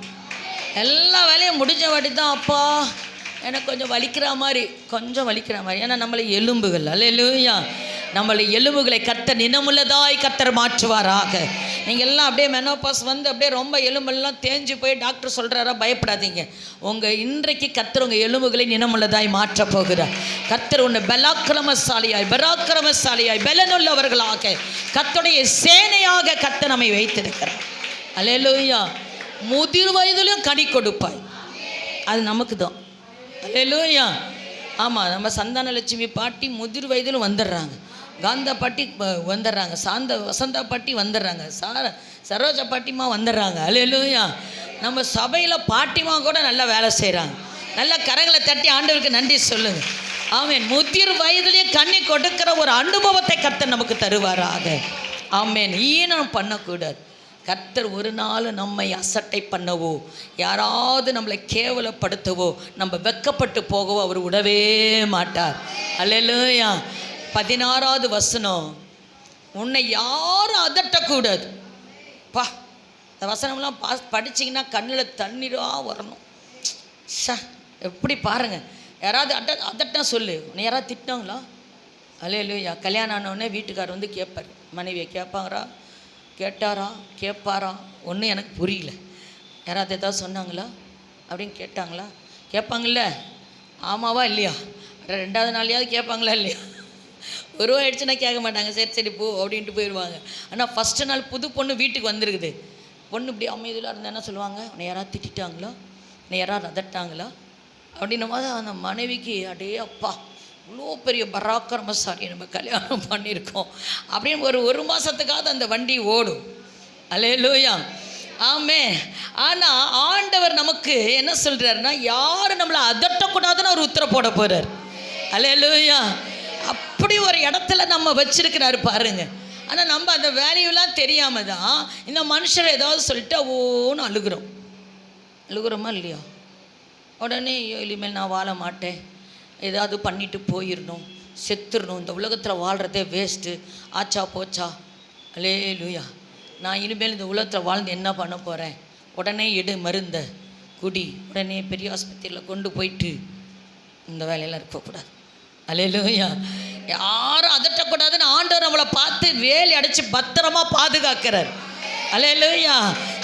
எல்லா வேலையும் முடிஞ்ச வாட்டி தான், அப்பா எனக்கு கொஞ்சம் வலிக்கிற மாதிரி, ஏன்னா நம்மளை எலும்புகள். அல்லேலூயா. நம்மளை எலும்புகளை கர்த்தர் நினமுள்ளதாய் கர்த்தர் மாற்றுவாராக. நீங்கள் எல்லாம் அப்படியே மெனோபாஸ் வந்து அப்படியே ரொம்ப எலும்பெல்லாம் தேஞ்சு போய் டாக்டர் சொல்கிறாரா, பயப்படாதீங்க. உங்கள் இன்றைக்கு கர்த்தர் உங்கள் எலும்புகளை நினமுள்ளதாய் மாற்றப் போகிறார். கர்த்தர் உன்னை பராக்கிரமசாலியாய் பலனுள்ளவர்களாக கர்த்தருடைய சேனையாக கர்த்தர் நம்மை வைத்திருக்கிறார். அல்லேலூயா. முதிர் வயதிலும் கனி கொடுப்பாய், அது நமக்கு தான். அல்லேலூயா. ஆமாம், நம்ம சந்தானலட்சுமி பாட்டி முதிர் வயதிலும் வந்துடுறாங்க, காந்தா பாட்டி வந்துடுறாங்க, வசந்தா பாட்டி வந்துடுறாங்க, சரோஜா பாட்டிமா வந்துடுறாங்க. அல்லேலூயா. நம்ம சபையில் பாட்டிமா கூட நல்லா வேலை செய்கிறாங்க. நல்லா கரங்களை தட்டி ஆண்டவருக்கு நன்றி சொல்லுங்க. ஆமேன். முதிர் வயதிலேயே கண்ணி கொடுக்கிற ஒரு அனுபவத்தை கர்த்தர் நமக்கு தருவாராக. ஆமேன். ஈனம் பண்ணக்கூடாது. கர்த்தர் ஒரு நாள் நம்மை அசட்டை பண்ணவோ, யாராவது நம்மளை கேவலப்படுத்தவோ, நம்ம வெக்கப்பட்டு போகவோ அவர் விடவே மாட்டார். அல்லேலூயா. 16வது வசனம், உன்னை யாரும் அதட்டக்கூடாது. பா, இந்த வசனம்லாம் படிச்சிங்கன்னா கண்ணில் தண்ணீராக வரணும். எப்படி பாருங்கள், யாராவது அதட்டா சொல்லு, உன்னை யாராவது திட்டாங்களா? அல்லேலூயா. கல்யாணம் ஆனவுடனே வீட்டுக்காரர் வந்து கேட்பார், மனைவியை கேட்பாரா? ஒன்றும் எனக்கு புரியல. யாராவது ஏதாவது சொன்னாங்களா அப்படின்னு கேட்டாங்களா? கேட்பாங்கள்ல, ஆமாவா இல்லையா? 2வது நாளையாவது கேட்பாங்களா இல்லையா? ஆயிடுச்சுன்னா கேட்க மாட்டாங்க, சரி போ அப்படின்ட்டு போயிடுவாங்க. ஆனால் ஃபஸ்ட்டு நாள் புது பொண்ணு வீட்டுக்கு வந்துருக்குது, பொண்ணு இப்படி அமைதியில் இருந்தால் என்ன சொல்லுவாங்க, உன்னை யாராவது திட்டாங்களா, உன்னை யாராவது அதட்டாங்களா அப்படின்னும் போது அந்த மனைவிக்கு அடே அப்பா, இவ்வளோ பெரிய பராக்கிரமசாலி நம்ம கல்யாணம் பண்ணியிருக்கோம் அப்படின்னு ஒரு மாதத்துக்காவது அந்த வண்டி ஓடும். அல்லேலூயா. ஆமே. ஆனால் ஆண்டவர் நமக்கு என்ன சொல்கிறாருன்னா, யாரும் நம்மளை அதட்டக்கூடாதுன்னு அவர் உத்தரவு போட போகிறார். அல்லேலூயா. அப்படி ஒரு இடத்துல நம்ம வச்சிருக்கிறாரு பாருங்க. ஆனால் நம்ம அந்த வேல்யூலாம் தெரியாமல் தான் இந்த மனுஷரை ஏதாவது சொல்லிட்டு ஓன்னு அழுகுறோமா இல்லையா? உடனே இனிமேல் நான் வாழ மாட்டேன், ஏதாவது பண்ணிட்டு போயிடணும், செத்துடணும், இந்த உலகத்தில் வாழ்கிறதே வேஸ்ட்டு, ஆச்சா போச்சா. அல்லேலூயா. நான் இனிமேல் இந்த உலகத்தில் வாழ்ந்து என்ன பண்ண போகிறேன், உடனே மருந்த குடி, உடனே பெரிய ஆஸ்பத்திரியில் கொண்டு போயிட்டு இந்த வேலையெல்லாம் இருக்கக்கூடாது. அல்லேலூயா. யாரும் அதட்டக்கூடாதுன்னு ஆண்டவர் நம்மளை பார்த்து வேலி அடைச்சி பத்திரமா பாதுகாக்கிறார். அல்லேலூயா.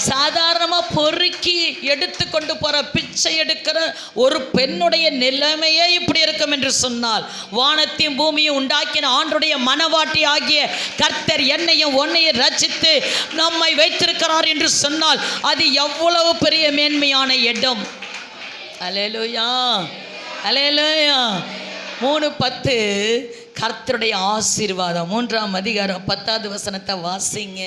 சாதாரணமாக பொறுக்கி எடுத்து கொண்டு போகிற பிச்சை எடுக்கிற ஒரு பெண்ணுடைய நிலைமையே இப்படி இருக்கும் என்று சொன்னால், வானத்தையும் பூமியும் உண்டாக்கின ஆண்டுடைய மனவாட்டி ஆகிய கர்த்தர் என்னையும் உன்னையும் ரட்சித்து நம்மை வைத்திருக்கிறார் என்று சொன்னால் அது எவ்வளவு பெரிய மேன்மையான இடம். அல்லேலூயா, அல்லேலூயா. 3:10 கர்த்தருடைய ஆசீர்வாதம். 3ஆம் அதிகாரம் 10வது வசனத்தை வாசிங்க.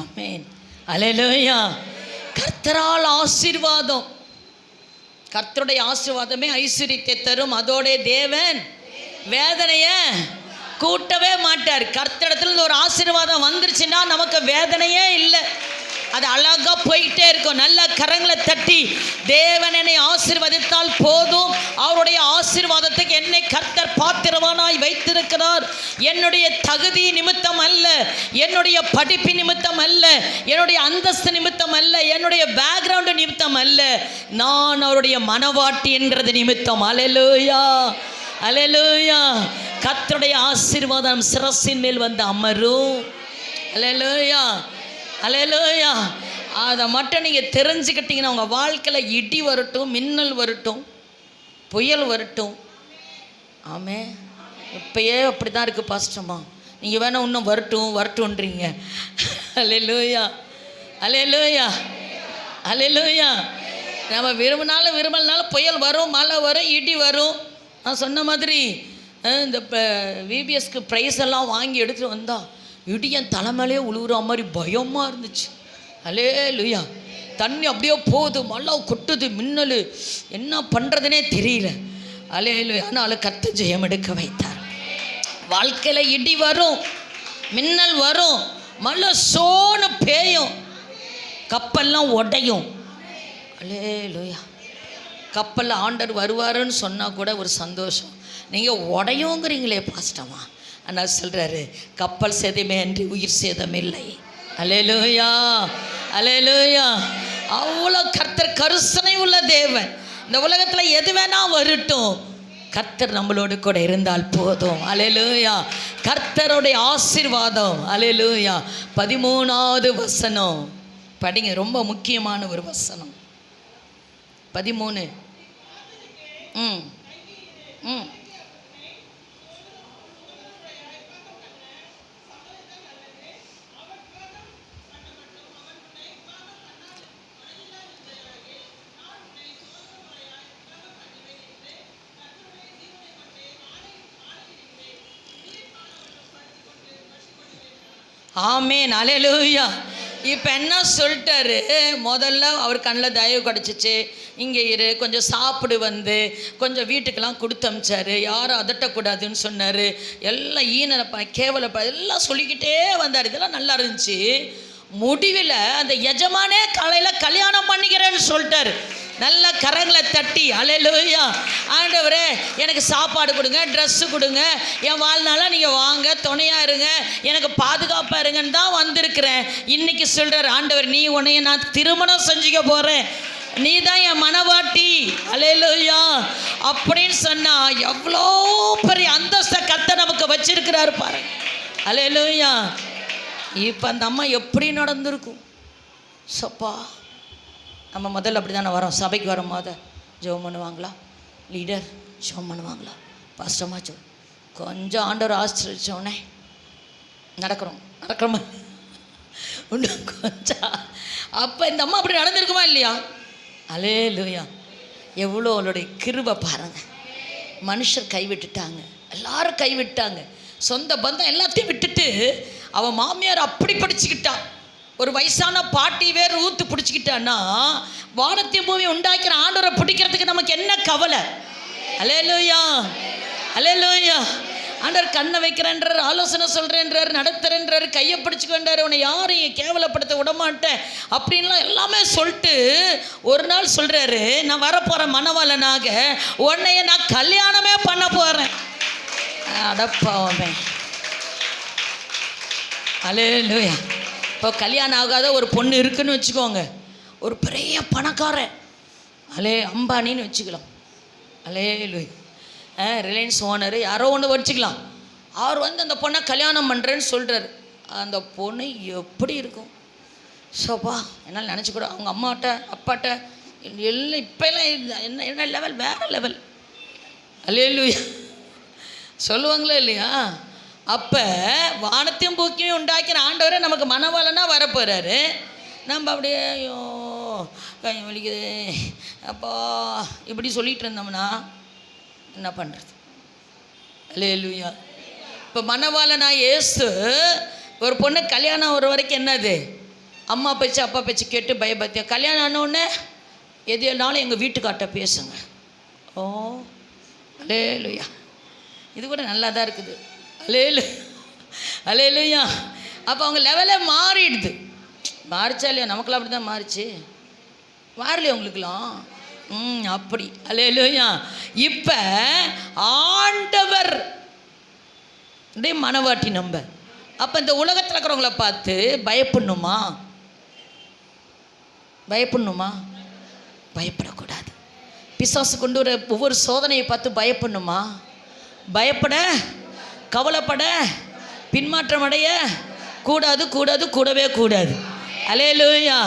ஆமென், அல்லேலூயா. கர்த்தரால் ஆசீர்வாதம். கர்த்தருடைய ஆசீர்வாதமே ஐஸ்வரியத்தை தரும். அதோட தேவன் வேதனையை கூட்டவே மாட்டார். கர்த்தரிடத்துல ஒரு ஆசீர்வாதம் வந்துருச்சுன்னா நமக்கு வேதனையே இல்லை, அது அழகாக போயிட்டே இருக்கும். நல்ல கரங்களை தட்டி, தேவன் என்னை ஆசீர்வதித்தால் போதும், அவருடைய ஆசீர்வாதத்துக்கு என்னை கர்த்தர் பாத்திரவானாய் வைத்திருக்கிறார். என்னுடைய தகுதி நிமித்தம் அல்ல, என்னுடைய படிப்பு நிமித்தம் அல்ல, என்னுடைய அந்தஸ்து நிமித்தம் அல்ல, என்னுடைய பேக்ரவுண்டு நிமித்தம் அல்ல, நான் அவருடைய மனவாட்டி என்றது நிமித்தம். அல்லேலூயா, அல்லேலூயா. கர்த்தருடைய ஆசீர்வாதம் சிரசின் மேல் வந்து அமரும். அல்லேலூயா, அல்லேலூயா. அதை மட்டும் நீங்கள் தெரிஞ்சுக்கிட்டீங்கன்னா உங்கள் வாழ்க்கையில் இடி வரட்டும், மின்னல் வரட்டும், புயல் வரட்டும். ஆமே, இப்பயே அப்படி தான் இருக்குது பாஸ்டம்மா, நீங்கள் வேணால் இன்னும் வரட்டும்ன்றீங்க. அல்லேலூயா, அல்லேலூயா, அல்லேலூயா. நம்ம விரும்பினாலும் விரும்பலனாலும் புயல் வரும், மழை வரும், இடி வரும். நான் சொன்ன மாதிரி இந்த விபிஎஸ்க்கு ப்ரைஸ் எல்லாம் வாங்கி எடுத்துகிட்டு வந்தா இடி என் தலைமையிலே உழுவுற மாதிரி பயமாக இருந்துச்சு. அல்லேலூயா. தண்ணி அப்படியே போகுது, மழை கொட்டுது, மின்னல், என்ன பண்ணுறதுனே தெரியல. அல்லேலூயா. ஆனாலும் கர்த்தர் ஜெயம் எடுக்க வைத்தார். வாழ்க்கையில் இடி வரும், மின்னல் வரும், மழை சோன்னு பேயும், கப்பல்லாம் உடையும். அல்லேலூயா. கப்பலில் ஆண்டர் வருவாருன்னு சொன்னால் கூட ஒரு சந்தோஷம். நீங்கள் உடையோங்கிறீங்களே பாஸ்டமா, ஆனால் சொல்கிறாரு கப்பல் சேதமே அன்றி உயிர் சேதம் இல்லை. அல்லேலூயா, அல்லேலூயா. அவ்வளோ கர்த்தர் கருசனை உள்ள தேவன். இந்த உலகத்தில் எது வேணால் வரட்டும், கர்த்தர் நம்மளோடு கூட இருந்தால் போதும். அல்லேலூயா. கர்த்தருடைய ஆசீர்வாதம். அல்லேலூயா. 13வது வசனம் படிங்க, ரொம்ப முக்கியமான ஒரு வசனம். 13. ஆமேன், அல்லேலூயா. இப்போ என்ன சொல்லிட்டாரு, முதல்ல அவர் கண்ணில் தயவு கிடச்சிச்சு, இங்கே இரு, கொஞ்சம் சாப்பிடு, வந்து கொஞ்சம் வீட்டுக்கெல்லாம் கொடுத்து அமிச்சார், யாரும் அதட்டக்கூடாதுன்னு சொன்னார், எல்லாம் ஈனப்பா கேவலப்பா எல்லாம் சொல்லிக்கிட்டே வந்தார். இதெல்லாம் நல்லா இருந்துச்சு. முடிவில் அந்த எஜமானே காலையில் கல்யாணம் பண்ணிக்கிறேன்னு சொல்லிட்டாரு. நல்ல கரங்களை தட்டி அல்லேலூயா. ஆண்டவரே எனக்கு சாப்பாடு கொடுங்க, ட்ரெஸ்ஸு கொடுங்க, என் வாழ்நாளாக நீங்கள் வாங்க, துணையாக இருங்க, எனக்கு பாதுகாப்பாக இருங்கன்னு தான் வந்திருக்கிறேன். இன்றைக்கி சொல்கிறார் ஆண்டவர், நீ உன்னைய நான் திருமணம் செஞ்சுக்க போகிறேன், நீ தான் என் மனவாட்டி. அல்லேலூயா. அப்படின்னு சொன்னால் எவ்வளோ பெரிய அந்தஸ்தை கர்த்தர் நமக்கு வச்சிருக்கிறாரு பாருங்க. அல்லேலூயா. இப்போ அந்த அம்மா எப்படி நடந்திருக்கும் சப்பா. நம்ம முதல்ல அப்படி தானே வரோம், சபைக்கு வரும் போது ஜெபம் பண்ணுவாங்களா, லீடர் ஜெபம் பண்ணுவாங்களா, பாஸ்டமாச்சு கொஞ்சம் ஆண்டவர் ஆசிரிச்சோடனே நடக்கிறோமா உண்டு கொஞ்சம். அப்போ இந்த அம்மா அப்படி நடந்திருக்குமா இல்லையா? அல்லேலூயா. எவ்வளோ அவளுடைய கிருபை பாருங்கள். மனுஷர் கைவிட்டுட்டாங்க, எல்லாரும் கைவிட்டாங்க, சொந்த பந்தம் எல்லாத்தையும் விட்டுட்டு அவன் மாமியார் அப்படி படிச்சுக்கிட்டான். ஒரு வயசான பாட்டி வேறு ஊத்து பிடிச்சிக்கிட்டான்னா வானத்தையும் பூமி உண்டாக்கிற ஆண்டவரை பிடிக்கிறதுக்கு நமக்கு என்ன கவலை? அல்லேலூயா, அல்லேலூயா. ஆண்டவர் கண்ணை வைக்கிறேன்றார், ஆலோசனை சொல்கிறேன்றார், நடத்துறேன்றார், கையை பிடிச்சிக்கொண்டார், உன்னை யாரையும் கேவலப்படுத்த விடமாட்டேன் அப்படின்லாம் எல்லாமே சொல்லிட்டு ஒரு நாள் சொல்கிறாரு, நான் வரப்போகிறேன் மணவாளனாக, உன்னைய நான் கல்யாணமே பண்ண போகிறேன். அடப்பாவமே. அல்லேலூயா. இப்போ கல்யாணம் ஆகாத ஒரு பொண்ணு இருக்குன்னு வச்சுக்கோங்க, ஒரு பெரிய பணக்காரன் அம்பானின்னு வச்சுக்கலாம், ரிலையன்ஸ் ஓனர் யாரோ ஒன்று வச்சுக்கலாம். அவர் அந்த பொண்ணை கல்யாணம் பண்ணுறேன்னு சொல்கிறார். அந்த பொண்ணு எப்படி இருக்கும் சோப்பா என்னால் நினச்சிக்கூட. அவங்க அம்மாட்ட அப்பாட்ட எல்லாம் இப்போல்லாம் என்ன என்ன லெவல், வேறு லெவல். அல்லேலூயா சொல்லுவாங்களே இல்லையா? அப்போ வானத்தையும் பூக்கியும் உண்டாக்கின ஆண்டவரை நமக்கு மனவாளனாக வரப்போகிறாரு. நம்ம அப்படியே ஐயோ கை வலிக்குது அப்பா இப்படி சொல்லிகிட்டு இருந்தோம்னா என்ன பண்ணுறது? அல்லேலூயா. இப்போ மனவாளனா இயேசு ஒரு பொண்ணு கல்யாணம் ஒரு வரைக்கும் என்னது, அம்மா பேச்சு அப்பா பேச்சு கேட்டு பயபக்தியம். கல்யாணம் ஆனோடனே எதுனாலும் எங்கள் வீட்டுக்கார்ட்ட பேசுங்க. ஓ அல்லேலூயா, இது கூட நல்லா தான் இருக்குது. அல்லேலூயா. அப்போ அவங்க லெவலே மாறிடுது. மாறிச்சா இல்லையா? நமக்குலாம் அப்படி தான் மாறிச்சு, மாறலையே உங்களுக்குலாம்? அப்படி. அல்லேலூயா. இப்போ ஆண்டவர் மனவாட்டி நம்ம. அப்போ இந்த உலகத்தில் இருக்கிறவங்கள பார்த்து பயப்படணுமா? பயப்படக்கூடாது. பிசாசு கொண்டு வர ஒவ்வொரு சோதனையை பார்த்து பயப்படணுமா? பயப்பட, கவலைப்பட, பின்மாற்றம் அடைய கூடாது, கூடவே கூடாது. அல்லேலூயா.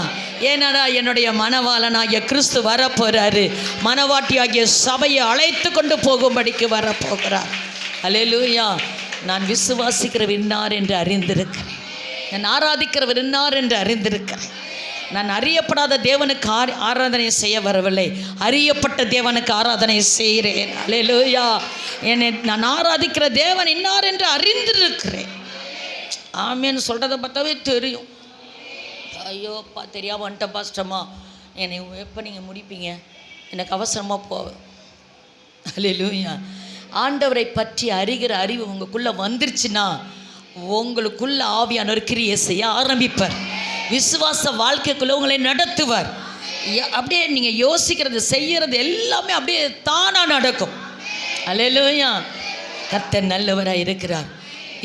ஏன்னா என்னுடைய மனவாளனாகிய கிறிஸ்து வரப்போகிறாரு. மனவாட்டி ஆகிய சபையை அழைத்து கொண்டு போகும்படிக்கு வரப்போகிறார். அல்லேலூயா. நான் விசுவாசிக்கிறவர் இன்னார் என்று அறிந்திருக்கிறேன், நான் ஆராதிக்கிறவர் இன்னார் என்று அறிந்திருக்கிறேன். நான் அறியப்படாத தேவனுக்கு ஆராதனை செய்ய வரவில்லை, அறியப்பட்ட தேவனுக்கு ஆராதனை செய்கிறேன். அல்லேலூயா. என்னை நான் ஆராதிக்கிற தேவன் இன்னார் என்று அறிந்திருக்கிறேன். ஆமேன்னு சொல்கிறத பார்த்தாவே தெரியும். ஐயோப்பா தெரியாமல் வந்துட்டேன் பாஸ்டமா, என்னை எப்போ நீங்கள் முடிப்பீங்க, எனக்கு அவசரமாக போவேன். அல்லேலூயா. ஆண்டவரை பற்றி அறிகிற அறிவு உங்களுக்குள்ளே வந்துருச்சுன்னா உங்களுக்குள்ள ஆவியானவர் கிரியை செய்ய ஆரம்பிப்பார். விசுவாச வாழ்க்கைக்குள்ளே உங்களை நடத்துவார். அப்படியே நீங்கள் யோசிக்கிறது செய்கிறது எல்லாமே அப்படியே தானாக நடக்கும். அல்லேலூயா. கர்த்தர் நல்லவராக இருக்கிறார்.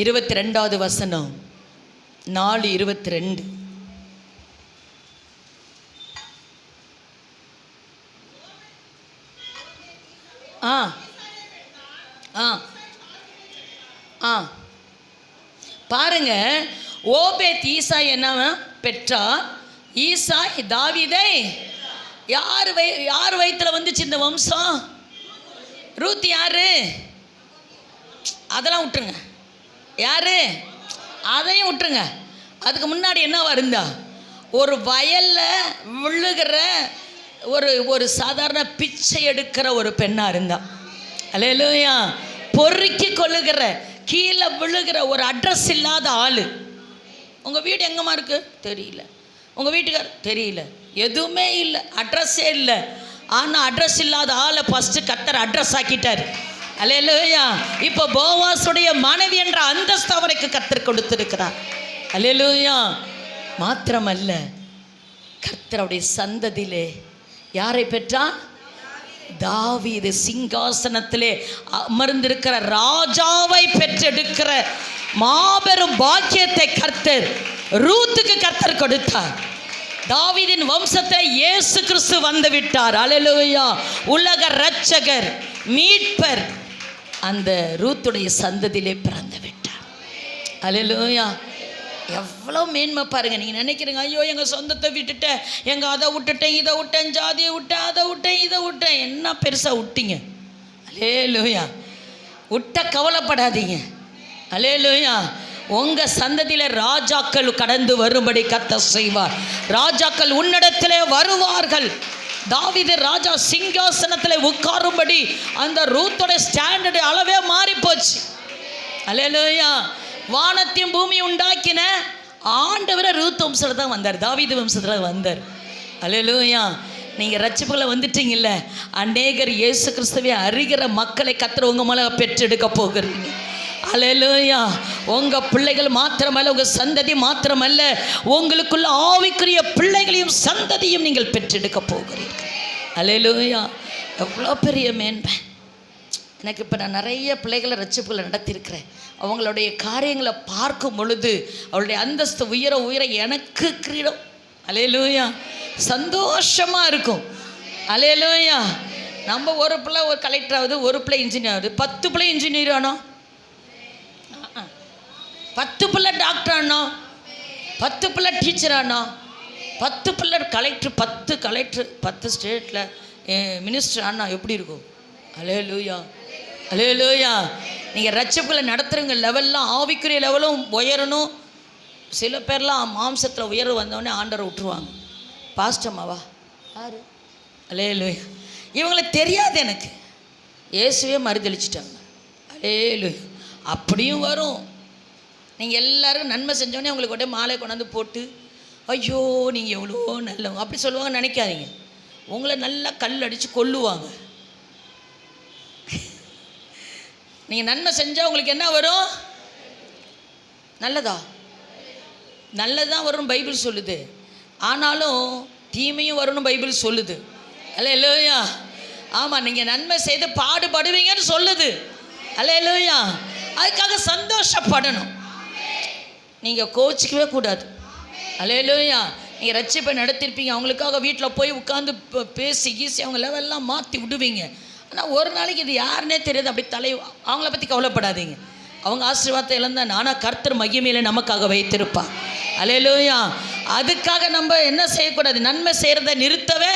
22வது வசனம், 4:22. பாருங்க, ஓபேத் ஈசாய் என்ன பெற்றா? ஈசாய் தாவீதை யார் வயிற்றுல வந்துச்சு இந்த வம்சம்? ரூத் யாரு? அதெல்லாம் விட்டுருங்க. யாரு? அதையும் விட்டுருங்க. அதுக்கு முன்னாடி என்னவா இருந்தா? ஒரு வயலில் விழுகிற ஒரு சாதாரண பிச்சை எடுக்கிற ஒரு பெண்ணாக இருந்தா. அல்லேலூயா. பொறுக்கி கொள்ளுகிற, கீழே விழுகிற ஒரு அட்ரஸ் இல்லாத ஆள். உங்கள் வீடு எங்கேம்மா இருக்குது தெரியல, உங்கள் வீட்டுக்கார் தெரியல, எதுவுமே இல்லை, அட்ரஸே இல்லை. ஆனால் அட்ரஸ் இல்லாத ஆளை ஃபஸ்ட்டு கர்த்தர் அட்ரஸ் ஆக்கிட்டார். அல்லேலூயா. இப்போ போவாசுடைய மனைவி என்ற அந்தஸ்து அவருக்கு கர்த்தர் கொடுத்திருக்கிறார். அல்லேலூயா. மாத்திரமல்ல, கர்த்தருடைய சந்ததியிலே யாரை பெற்றார்? தாவீது சிங்காசனத்திலே அமர்ந்திருக்கிற ராஜாவை பெற்றெடுக்கிற மாபெரும் பாக்கியத்தை கர்த்தர் ரூத்துக்கு கர்த்தர் கொடுத்தார். தாவீதின் வம்சத்தை இயேசு கிறிஸ்து வந்து விட்டார். அல்லேலூயா. உலக இரட்சகர், மீட்பர் அந்த ரூத்துடைய சந்ததியிலே பிறந்து விட்டார். அல்லேலூயா. எவ்வளோ மேன்மை பாருங்கள். நீங்கள் நினைக்கிறீங்க, ஐயோ எங்கள் சொந்தத்தை விட்டுட்டேன், எங்கள் அதை விட்டுட்டேன், இதை விட்டேன், ஜாதியை விட்டேன், அதை விட்டேன், இதை விட்டேன். என்ன பெருசாக விட்டீங்க? அல்லேலூயா. விட்ட கவலைப்படாதீங்க. அல்லேலூயா. உங்கள் சந்ததியில் ராஜாக்கள் கடந்து வரும்படி கர்த்தர் செய்வார். ராஜாக்கள் உன்னிடத்திலே வருவார்கள். தாவீது ராஜா சிங்காசனத்தில் உட்காரும்படி அந்த ரூத்தோட ஸ்டாண்டர்டு அளவே மாறி போச்சு. அல்லேலூயா. வானத்தையும் பூமி உண்டாக்கின ஆண்டவரை ரூத் வம்சத்தில் தான் வந்தார், தாவீது வம்சத்தில் வந்தார். அல்லேலூயா. நீங்கள் ரட்சிப்புகளை வந்துட்டீங்கல்ல, அநேகர் இயேசு கிறிஸ்துவை அறிகிற மக்களை கர்த்தர் உங்கள் மேலே பெற்றெடுக்க போகிறீங்க. அல்லேலூயா. உங்கள் பிள்ளைகள் மாத்திரமல்ல, உங்கள் சந்ததி மாத்திரமல்ல, உங்களுக்குள்ள ஆவிக்குரிய பிள்ளைகளையும் சந்ததியும் நீங்கள் பெற்றெடுக்க போகிறீர்கள். அல்லேலூயா. எவ்வளோ பெரிய மேன்மை. எனக்கு இப்போ நான் நிறைய பிள்ளைகளை ரட்சிப்புகளை நடத்தியிருக்கிறேன். அவங்களுடைய காரியங்களை பார்க்கும் பொழுது அவளுடைய அந்தஸ்து உயர உயர எனக்கு கிரீடம், அல்லேலூயா, சந்தோஷமாக இருக்கும். அல்லேலூயா. நம்ம ஒரு பிள்ளை ஒரு கலெக்டர் ஆகுது, ஒரு பிள்ளை இன்ஜினியர் ஆகுது, 10 பிள்ளை இன்ஜினியர் ஆனோம், 10 பிள்ளை டாக்டர் ஆனோம், 10 பிள்ளை டீச்சர் ஆனோம், 10 பிள்ளை கலெக்டர், 10 கலெக்டர் 10 ஸ்டேட்டில் மினிஸ்டர் ஆனா எப்படி இருக்கும்? அல்லேலூயா, அல்லேலூயா. நீங்கள் ரட்சிப்புகளை நடத்துகிறவங்க லெவல்லாம் ஆவிக்குரிய லெவலும் உயரணும். சில பேர்லாம் மாம்சத்தில் உயர்வு வந்தோடனே ஆண்டரை விட்டுருவாங்க. பாஸ்டம்மாவா யார்? அல்லேலூயா. இவங்களுக்கு தெரியாது, எனக்கு இயேசுவே மறுதளிச்சிட்டாங்க. அல்லேலூயா. அப்படியும் வரும். நீங்கள் எல்லோரும் நன்மை செஞ்சோடனே உங்களுக்கு உடனே மாலை கொண்டாந்து போட்டு ஐயோ நீங்கள் எவ்வளோ நல்லவங்க அப்படி சொல்லுவாங்க நினைக்காதீங்க. உங்களை நல்லா கல் அடித்து கொல்லுவாங்க. நீங்கள் நன்மை செஞ்சால் உங்களுக்கு என்ன வரும்? நல்லதா? நல்லதான் வரும்னு பைபிள் சொல்லுது. ஆனாலும் தீமையும் வரும்னு பைபிள் சொல்லுது. அல்லேலூயா. ஆமாம், நீங்கள் நன்மை செய்து பாடுபடுவீங்கன்னு சொல்லுது. அல்லேலூயா. அதுக்காக சந்தோஷப்படணும். நீங்கள் கோச்சிக்கவே கூடாது. அல்லேலூயா. நீங்கள் ரட்சிப்பை நடத்திருப்பீங்க, அவங்களுக்காக வீட்டில் போய் உட்காந்து பேசி கீசி அவங்க லெவல்லாம் மாற்றி விடுவீங்க. ஆனால் ஒரு நாளைக்கு இது யாருன்னே தெரியாது, அப்படி அவங்கள பற்றி கவலைப்படாதீங்க. அவங்க ஆசீர்வாதத்தை இழந்தாங்க, ஆனால் கர்த்தர் மகிமையில நமக்காக வைத்திருப்பா. அல்லேலூயா. அதுக்காக நம்ம என்ன செய்யக்கூடாது? நன்மை செய்கிறத நிறுத்தவே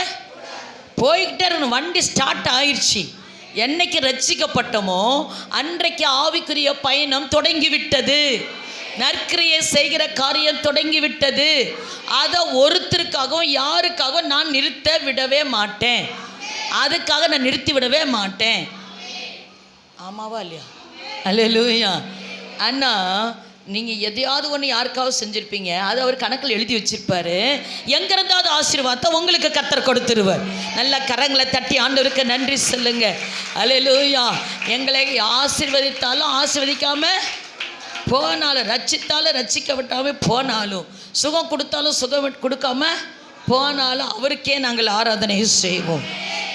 போய்கிட்டே இருக்கணும். வண்டி ஸ்டார்ட் ஆயிடுச்சு. என்னைக்கு ரட்சிக்கப்பட்டோமோ அன்றைக்கு ஆவிக்குரிய பயணம் தொடங்கிவிட்டது. நற்கிரியை செய்கிற காரியம் தொடங்கிவிட்டது. அதை ஒருத்தருக்காகவும் யாருக்காகவும் நான் நிறுத்த விடவே மாட்டேன். அதுக்காக நான் நிறுத்தி விடவே மாட்டேன். ஆமாவா இல்லையா? அல்லேலூயா. அண்ணா நீங்கள் எதையாவது ஒன்று யாருக்காவது செஞ்சுருப்பீங்க, அது அவர் கணக்கில் எழுதி வச்சிருப்பாரு. எங்கிருந்தாவது ஆசீர்வாதத்தை உங்களுக்கு கர்த்தர் கொடுத்துருவார். நல்ல கரங்களை தட்டி ஆண்டவருக்கு நன்றி சொல்லுங்க. அல்லேலூயா. எங்களை ஆசீர்வதித்தாலும் ஆசீர்வதிக்காமல் போனாலும், ரட்சித்தாலும் ரட்சிக்க விட்டாமல் போனாலும், சுகம் கொடுத்தாலும் சுகம் கொடுக்காம போனாலும் அவருக்கே நாங்கள் ஆராதனை செய்வோம்.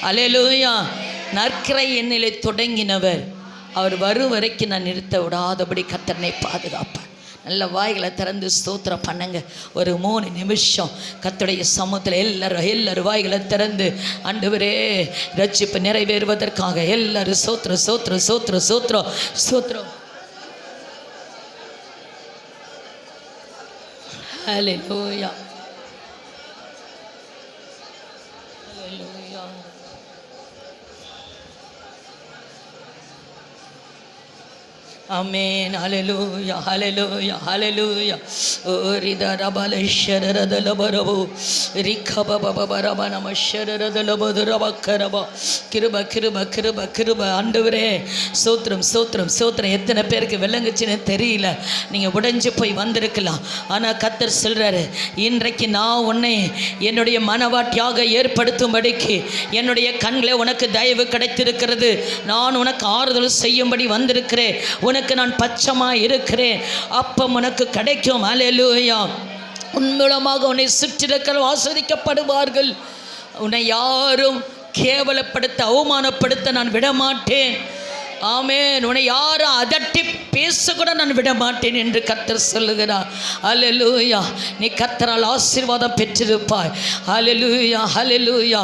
அல்லேலூயா. நற்கிரை எண்ணிலை தொடங்கினவர், அவர் வரும் வரைக்கும் நான் நிறுத்த விடாதபடி கர்த்தனை பாதுகாப்பார். நல்ல வாய்களை திறந்து ஸ்தோத்திரம் பண்ணுங்க. ஒரு 3 நிமிஷம் கர்த்தருடைய சமூகத்தில் எல்லாரும் வாய்களை திறந்து ஆண்டவரே ரட்சிப்பு நிறைவேறுவதற்காக எல்லாரும் ஸ்தோத்திரம் ஸ்தோத்திரம் ஸ்தோத்திரம் ஸ்தோத்திரம் ஸ்தோத்திரம். ஹல்லேலூயா. ஹல்லேலூயா. ஆமென். ஹல்லேலூயா. ஹல்லேலூயா. ஹல்லேலூயா. ஓரித ரபலஷரதலபரபு ரிகபபபரபனமஷரதலபதுரபக்கரப கிருப கிருப கிருப கிருப. ஆண்டவரே ஸ்தோத்திரம் ஸ்தோத்திரம் ஸ்தோத்திரம். எத்தனை பேருக்கு விளங்குச்சுன்னு தெரியல. நீங்கள் உடைஞ்சு போய் வந்திருக்கலாம். ஆனால் கர்த்தர் சொல்கிறாரு, இன்றைக்கு நான் உன்னை என்னுடைய மனவாட்டியாக ஏற்படுத்தும்படிக்கு என்னுடைய கண்களே உனக்கு தயவு கிடைத்திருக்கிறது. நான் உனக்கு ஆறுதல் செய்யும்படி வந்திருக்கிறேன். உனக்கு நான் பட்சமாக இருக்கிறேன். அப்பம் உனக்கு கிடைக்கும். அல்லேலூயா. உன் மூலமாக உன்னை சுற்றிருக்கிற ஆஸ்வதிக்கப்படுவார்கள். உன்னை யாரும் கேவலப்படுத்த அவமானப்படுத்த நான் விடமாட்டேன். ஆமென். உன்னை யாரும் அதட்டி பேசக்கூட நான் விட மாட்டேன் என்று கர்த்தர் சொல்லுகிறார். அல்லேலூயா. நீ கர்த்தரால் ஆசீர்வாதம் பெற்றிருப்பாய். அல்லேலூயா. அல்லேலூயா.